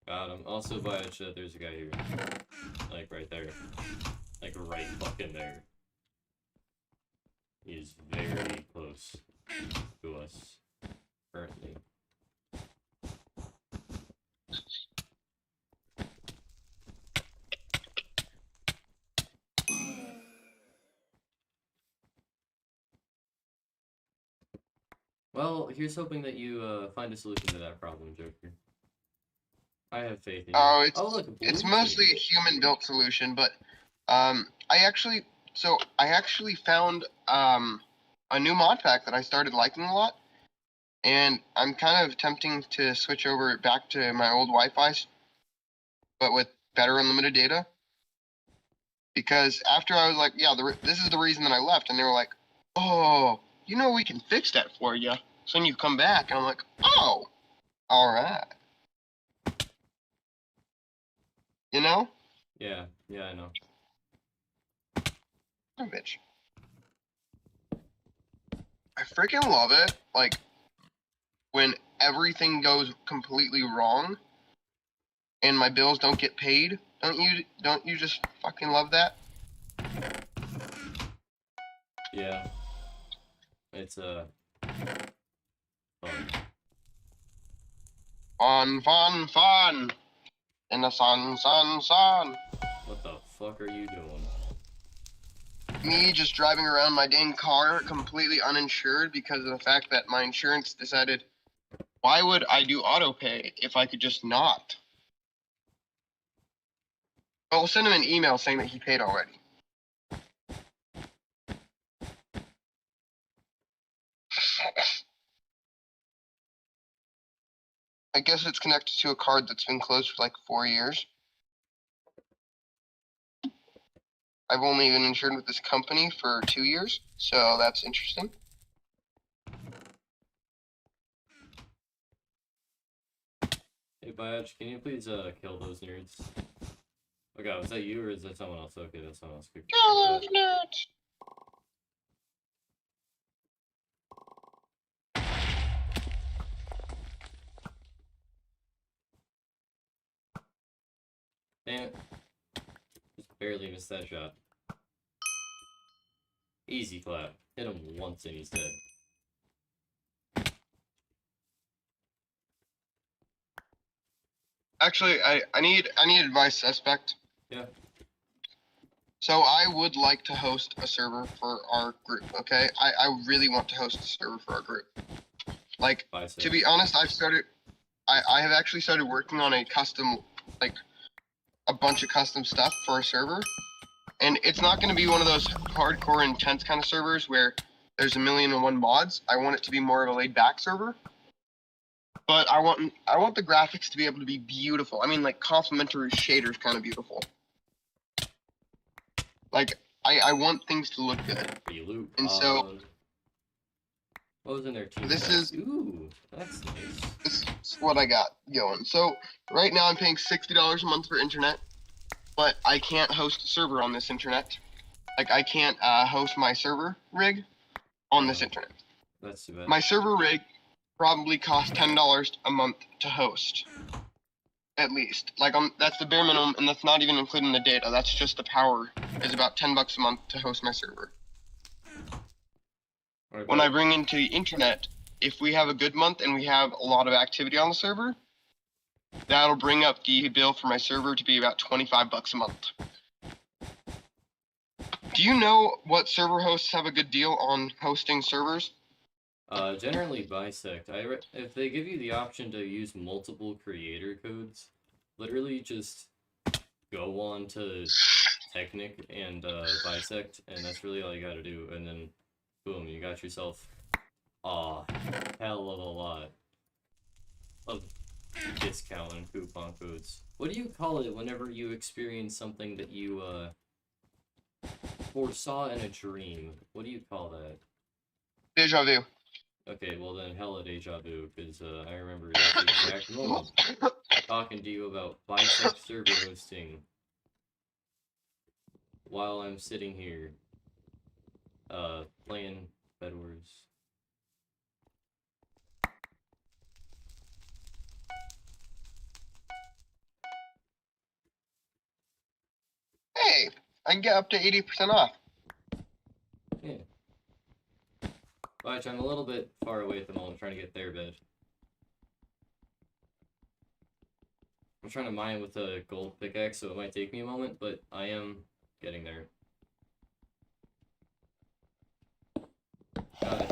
Got him. Also, Biatch, there's a guy here. Like, right there. Like, right fucking there. He's very close to us, currently. Well, here's hoping that you find a solution to that problem, Joker. I have faith in you. Oh, Look, it's mostly a human-built solution, but I actually found a new mod pack that I started liking a lot, and I'm kind of tempting to switch over back to my old Wi-Fi, but with better unlimited data. Because after I was like, yeah, this is the reason that I left, and they were like, oh, you know, we can fix that for you. So then you come back, and I'm like, oh, all right. You know? Yeah, I know. Bitch. I freaking love it. Like, when everything goes completely wrong, and my bills don't get paid. Don't you just fucking love that? Yeah. It's fun. Fun. In the sun. What the fuck are you doing? Me just driving around my dang car completely uninsured because of the fact that my insurance decided, why would I do auto pay if I could just not? Well, we'll send him an email saying that he paid already. I guess it's connected to a card that's been closed for like 4 years. I've only been insured with this company for 2 years, so that's interesting. Hey, Biatch, can you please kill those nerds? Okay, was that you or is that someone else? Okay, that's someone else. Kill those nerds! Damn it. Just barely missed that shot. Easy clap. Hit him once and he's dead. Actually, I need advice, suspect. Yeah. So I would like to host a server for our group. Okay, I really want to host a server for our group. Like, to be honest, I have actually started working on a custom, like, a bunch of custom stuff for a server. And it's not going to be one of those hardcore, intense kind of servers where there's 1,000,001 mods. I want it to be more of a laid-back server. But I want the graphics to be able to be beautiful. I mean, like, complementary shaders kind of beautiful. Like, I want things to look good. Reloop. And so what was in there? this is Ooh, that's nice. this is what I got going. So right now I'm paying $60 a month for internet, but I can't host a server on this internet. Like, I can't host my server rig on this internet. That's too bad. My server rig probably costs $10 a month to host, at least. Like, that's the bare minimum, and that's not even including the data. That's just the power. Is about $10 a month to host my server. Right, when I bring into the internet, if we have a good month and we have a lot of activity on the server, that'll bring up the bill for my server to be about $25 a month. Do you know what server hosts have a good deal on hosting servers? Generally bisect. If they give you the option to use multiple creator codes, literally just go on to Technic and bisect, and that's really all you gotta do, and then boom, you got yourself a hell of a lot of discount and coupon codes. What do you call it whenever you experience something that you foresaw in a dream? What do you call that? Deja vu. Okay, well then hella deja vu, because I remember that exact moment talking to you about bisect server hosting while I'm sitting here playing Bedwars. Hey, I can get up to 80% off. Yeah. But I'm a little bit far away at the moment, trying to get their bed. I'm trying to mine with a gold pickaxe, so it might take me a moment, but I am getting there. Got it.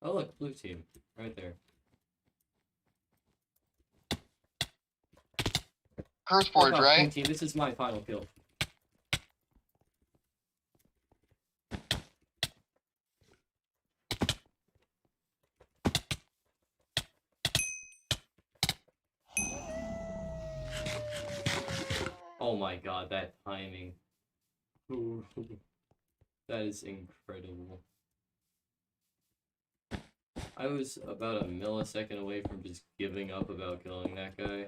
Oh look, blue team, right there. Curse boards, right? Pink team, this is my final kill. Oh my god, that timing. Ooh, that is incredible. I was about a millisecond away from just giving up about killing that guy.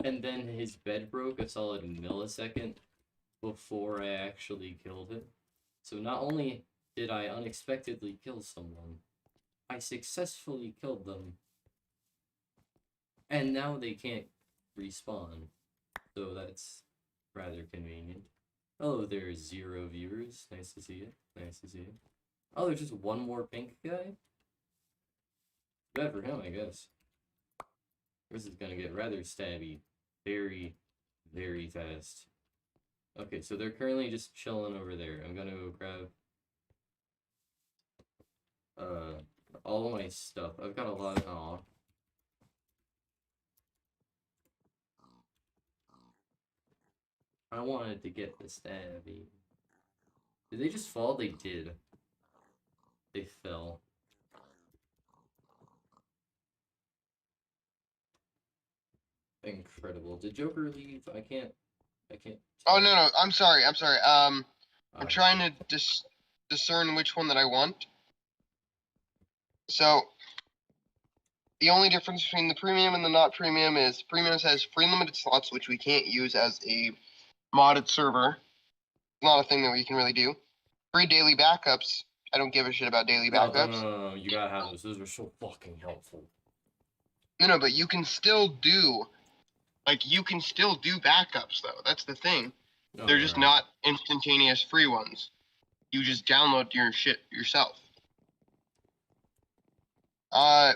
And then his bed broke a solid millisecond before I actually killed him. So not only did I unexpectedly kill someone, I successfully killed them. And now they can't respawn. So that's rather convenient. Oh, there's 0 viewers. Nice to see you. Nice to see you. Oh, there's just one more pink guy? Bad for him, I guess. This is gonna get rather stabby. Very, very fast. Okay, so they're currently just chilling over there. I'm gonna go grab all of my stuff. I've got a lot of... Aw. I wanted to get the stabby. Did they just fall? They did. They fell. Incredible. Did Joker leave? I can't. Oh, no, I'm sorry. I'm trying to discern which one that I want. So, the only difference between the premium and the not premium is premium has free limited slots, which we can't use as a modded server. It's not a thing that we can really do. Free daily backups. I don't give a shit about daily backups. No. You gotta have those. Those are so fucking helpful. No, but you can still do Like, you can still do backups, though. That's the thing. Oh, They're just right. not instantaneous free ones. You just download your shit yourself. But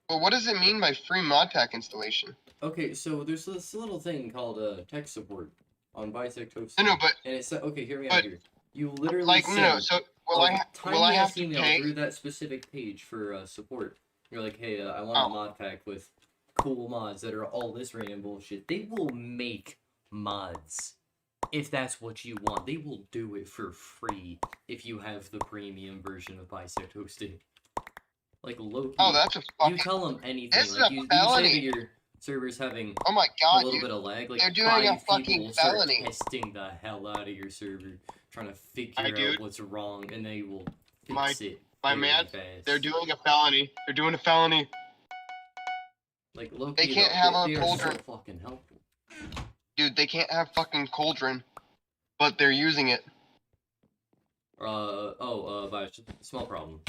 what does it mean by free mod pack installation? Okay, so there's this little thing called tech support on Bisect Host. No, but And it said, okay, hear me out but here. You literally like send no. So will a I tiny have ass to email pay? through that specific page for support. You're like, hey, I want a Oh, mod pack with cool mods that are all this random bullshit. They will make mods if that's what you want. They will do it for free if you have the premium version of Bisect Hosted. Like Loki, oh, that's a you fucking. tell them anything. This is Like a you say felony. that your server's having Oh my a god, little dude. bit of lag. Like They're doing 5 a people fucking will start felony. testing the hell out of your server, trying to figure Hi, out dude. what's wrong, and they will My- fix it My very man, fast. they're doing a felony. They're doing a felony. Like Loki, They can't though, have a they are so cauldron. fucking helpful. Dude, they can't have fucking cauldron, but they're using it. But small problem.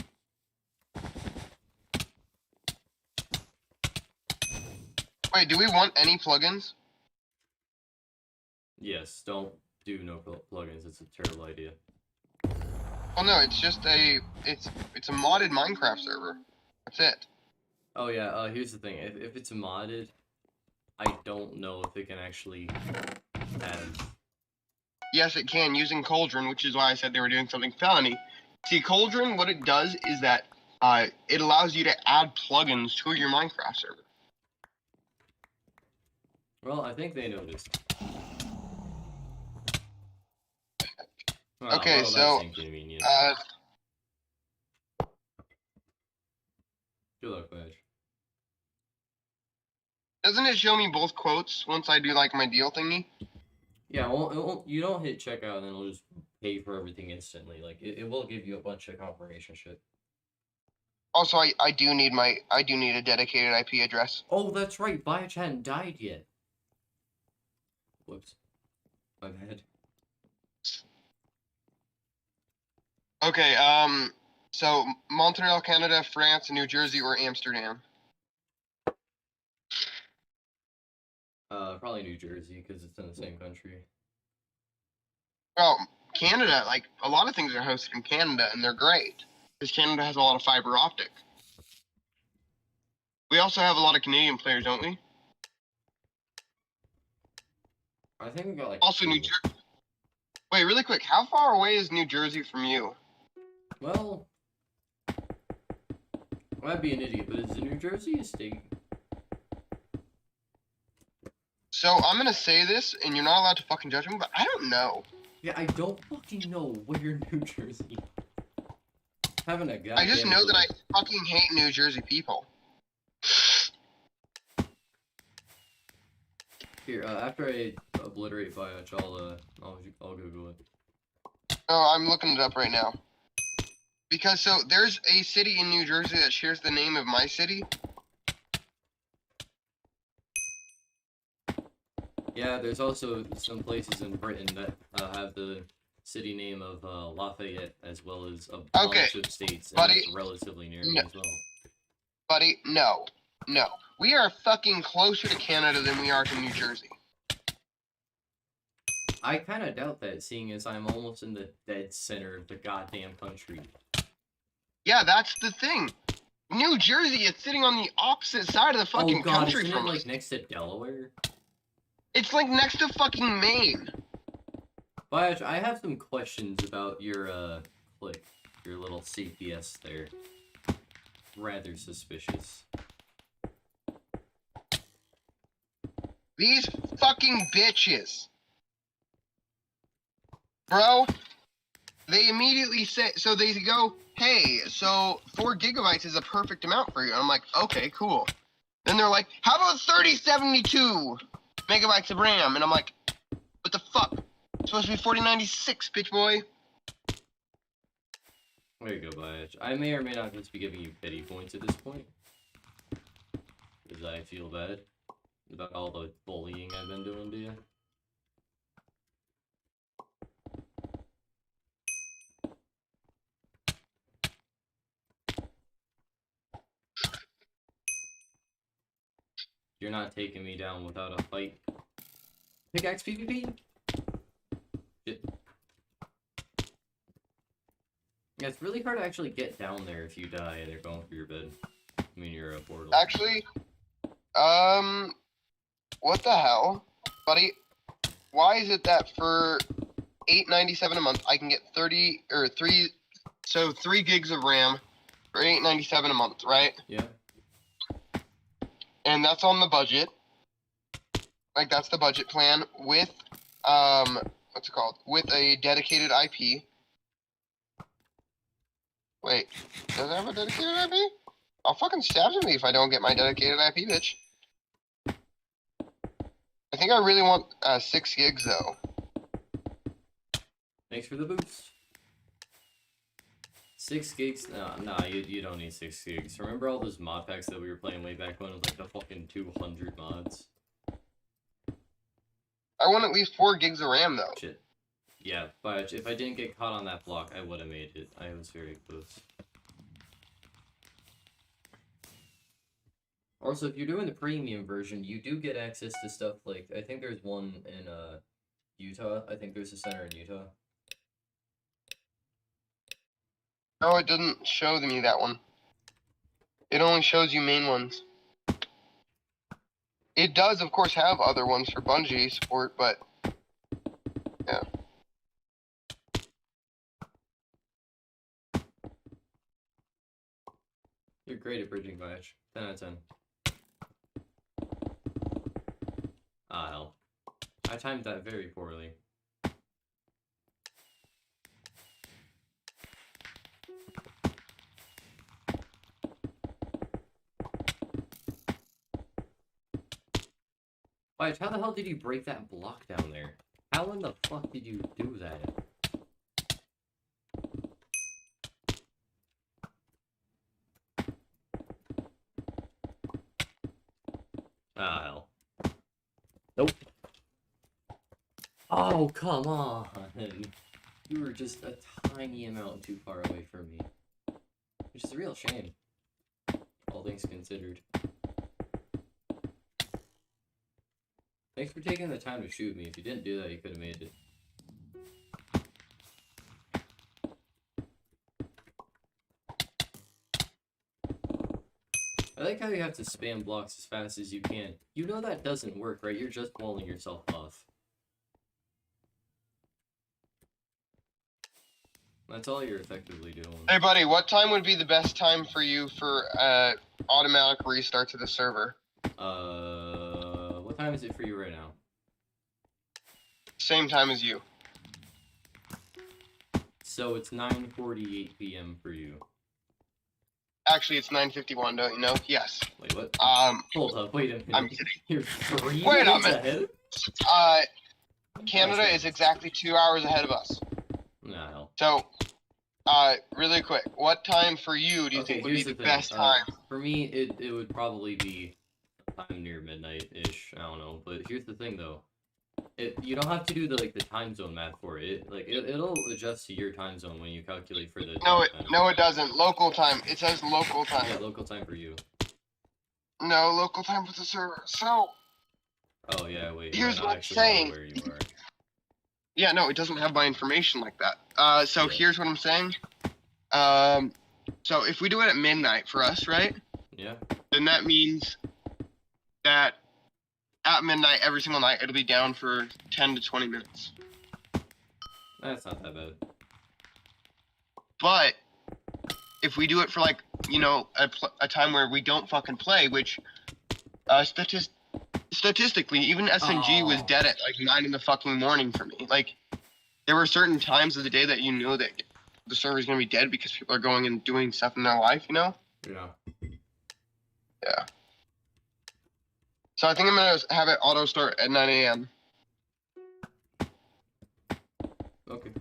Wait, do we want any plugins? Yes, don't do no plugins. It's a terrible idea. Well, no, it's just it's a modded Minecraft server. That's it. Oh yeah, here's the thing. If it's modded, I don't know if it can actually have... Yes, it can, using Cauldron, which is why I said they were doing something felony. See, Cauldron, what it does is that it allows you to add plugins to your Minecraft server. Well, I think they noticed. Well, Okay, well, so, that's inconvenient. Good luck, Badge. Doesn't it show me both quotes once I do, like, my deal thingy? Yeah, well, you don't hit checkout and then it'll just pay for everything instantly. Like, it will give you a bunch of confirmation shit. Also, I do need a dedicated IP address. Oh, that's right, Biatch hadn't died yet. Whoops. My bad. Okay, so Montreal, Canada, France, New Jersey, or Amsterdam? Probably New Jersey, because it's in the same country. Well, Canada, like, a lot of things are hosted in Canada, and they're great. Because Canada has a lot of fiber optic. We also have a lot of Canadian players, don't we? I think we got, like, Also, New Jersey. Wait, really quick, how far away is New Jersey from you? Well, I'd be an idiot, but is New Jersey a state? So, I'm gonna say this, and you're not allowed to fucking judge me, but I don't know. Yeah, I don't fucking know where New Jersey. Having a guy. I just know that I fucking hate New Jersey people. Here, after I obliterate Biatch, I'll Google it. Oh, I'm looking it up right now. Because, so, there's a city in New Jersey that shares the name of my city. Yeah, there's also some places in Britain that have the city name of Lafayette, as well as a bunch of states, and buddy, that's relatively near me as well. Buddy, no. No. We are fucking closer to Canada than we are to New Jersey. I kind of doubt that, seeing as I'm almost in the dead center of the goddamn country. Yeah, that's the thing. New Jersey is sitting on the opposite side of the fucking country isn't from it, us. like, next to Delaware? It's like next to fucking Maine. Biatch, I have some questions about your, click, your little CPS there. Rather suspicious. These fucking bitches. Bro, they immediately say, so they go, hey, so 4 gigabytes is a perfect amount for you. And I'm like, okay, cool. Then they're like, how about 3072 megabytes of RAM? And I'm like, what the fuck? It's supposed to be 4096, bitch boy. There you go, Biatch. I may or may not just be giving you pity points at this point. Because I feel bad about all the bullying I've been doing to you. Do You're not taking me down without a fight. Pickaxe PvP? Shit. Yeah, it's really hard to actually get down there if you die and you're going for your bed. I mean, you're a portal. Actually, what the hell, buddy? Why is it that for $8.97 a month I can get 3 gigs of RAM for $8.97 a month, right? Yeah. And that's on the budget. Like, that's the budget plan with what's it called? With a dedicated IP. Wait, does it have a dedicated IP? I'll fucking stab me if I don't get my dedicated IP, bitch. I think I really want 6 gigs though. Thanks for the boost. 6 gigs? Nah, you don't need 6 gigs. Remember all those mod packs that we were playing way back when with like the fucking 200 mods? I want at least 4 gigs of RAM though. Shit. Yeah, but if I didn't get caught on that block, I would have made it. I was very close. Also, if you're doing the premium version, you do get access to stuff like, I think there's one in Utah. I think there's a center in Utah. No, it doesn't show me that one. It only shows you main ones. It does, of course, have other ones for Bungie support, but yeah. You're great at bridging, Vaj. 10 out of 10. Ah, hell. I timed that very poorly. Vaj, how the hell did you break that block down there? How in the fuck did you do that? Ah, hell. Nope. Oh, come on. You were just a tiny amount too far away from me. Which is a real shame. All things considered. Thanks for taking the time to shoot me. If you didn't do that, you could have made it. I like how you have to spam blocks as fast as you can. You know that doesn't work, right? You're just walling yourself off. That's all you're effectively doing. Hey, buddy, what time would be the best time for you for automatic restart to the server? What time is it for you right now? Same time as you. So it's 9:48 p.m. for you. Actually, it's 9:51. Don't you know? Yes. Wait, what? Hold up, wait a minute. I'm kidding. You're 3 Wait a minutes minute. ahead? Canada is exactly 2 hours ahead of us. Nah, hell. So, really quick, what time for you do you think would be the best time? For me, it would probably be sometime near midnight-ish. I don't know. But here's the thing, though. You don't have to do the time zone math for it. It'll adjust to your time zone when you calculate for the. No, it doesn't. Local time. It says local time. Yeah, local time for you. No, local time for the server. So. Oh yeah, wait. Here's what I'm saying. Where you are. Yeah, no, it doesn't have my information like that. So here's what I'm saying. So if we do it at midnight for us, right? Yeah. Then that means that at midnight every single night it'll be down for 10 to 20 minutes. That's not that bad. But if we do it for a time where we don't fucking play, which statistically even SNG was dead at 9 in the fucking morning for me. There were certain times of the day that you knew that the server's gonna be dead because people are going and doing stuff in their life, you know? Yeah. Yeah. So I think I'm gonna have it auto start at 9 a.m. Okay.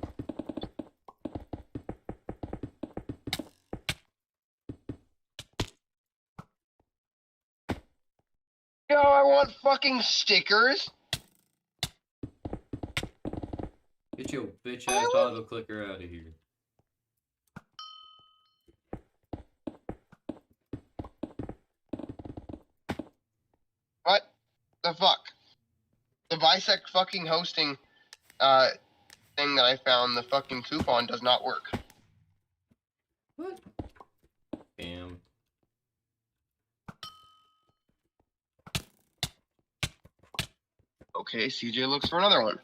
Yo, I want fucking stickers. Get your bitch ass auto clicker out of here. What? The fuck? The bisect fucking hosting thing that I found, the fucking coupon does not work. What? Damn. Okay, CJ looks for another one.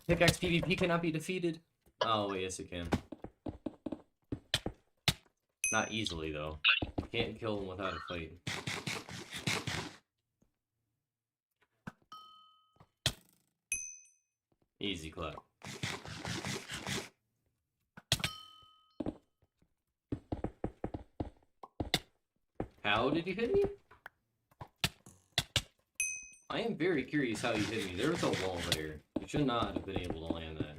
Pickaxe PvP cannot be defeated. Oh, yes it can. Not easily, though. You can't kill him without a fight. Easy clap. How did you hit me? I am very curious how you hit me. There was a wall there. You should not have been able to land that.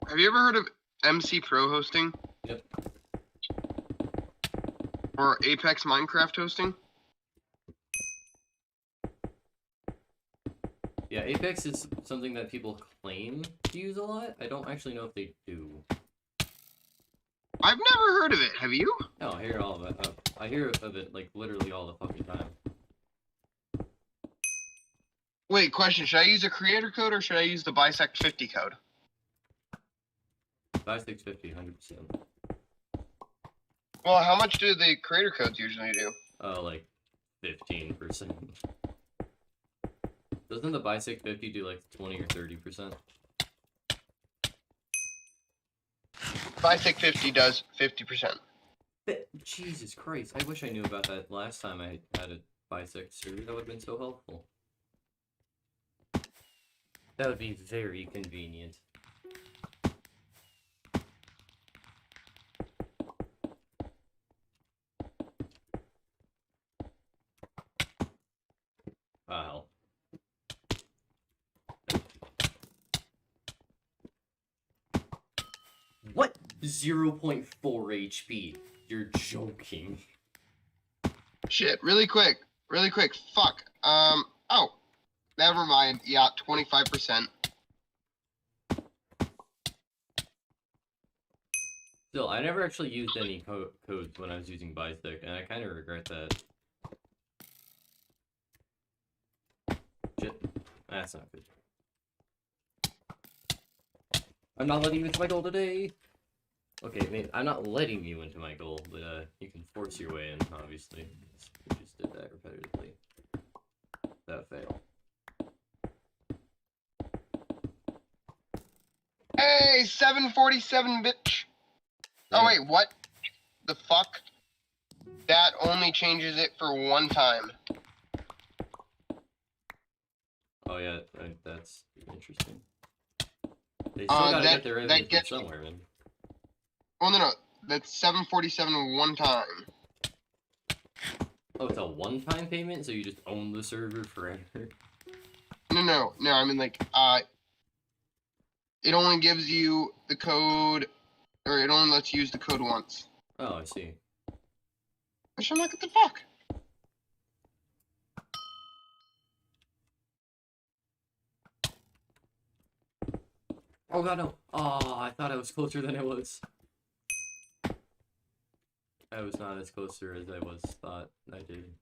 Have you ever heard of MC Pro hosting? Yep. Or Apex Minecraft hosting? Yeah, Apex is something that people claim to use a lot. I don't actually know if they do. I've never heard of it. Have you? No, I hear all of it. I hear of it like literally all the fucking time. Wait, question. Should I use a creator code or should I use the bisect 50 code? Buy 650, 100%. Well, how much do the creator codes usually do? Like 15%. Doesn't the buy 650 do like 20 or 30%? Bisect 50 does 50%. But, Jesus Christ, I wish I knew about that last time I had a bisect server. That would have been so helpful. That would be very convenient. Wow. What? 0.4 HP? You're joking. Shit, really quick. Fuck. Oh. Never mind. Yeah, 25%. Still, I never actually used any codes when I was using bisect, and I kind of regret that. Shit. That's not good. I'm not letting you into my goal today! Okay, maybe I'm not letting you into my goal, but you can force your way in, obviously. We just did that repetitively. That failed. Hey, 747, bitch. Yeah. Oh, wait, what? The fuck? That only changes it for one time. Oh yeah, that's interesting. They still gotta get their revenue from gets somewhere, man. Oh, no. That's 747 one time. Oh, it's a one-time payment, so you just own the server forever? No, I mean, like, it only gives you the code, or it only lets you use the code once. Oh, I see. I'm like, what the fuck? Oh god, no. Oh, I thought I was closer than I was. I was not as closer as I thought I did.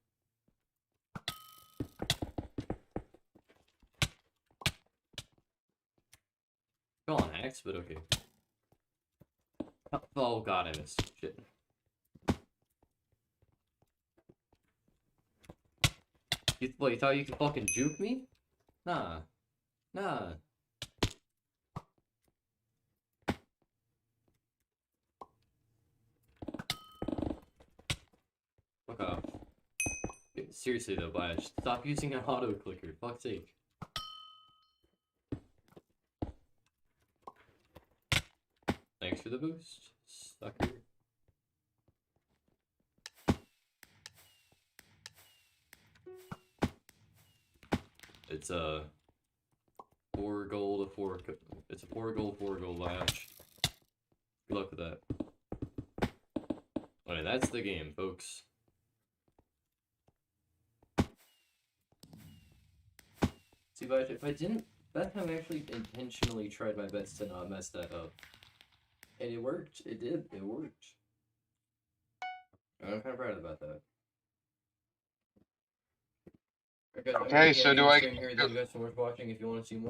Go on, hacks, but okay. Oh god, I missed. Shit. You thought you could fucking juke me? Nah. Nah. Fuck off. Seriously though, Bash, stop using an auto clicker, fuck's sake. Thanks for the boost, sucker. It's a 4 gold, it's a 4 gold Bash. Good luck with that. Alright, that's the game, folks. See, but if I didn't, that time I actually intentionally tried my best to not mess that up. And it worked. It did. It worked. And I'm kind of proud about that. Okay, so do I... Here. Thank you guys so much for watching. If you want to see more.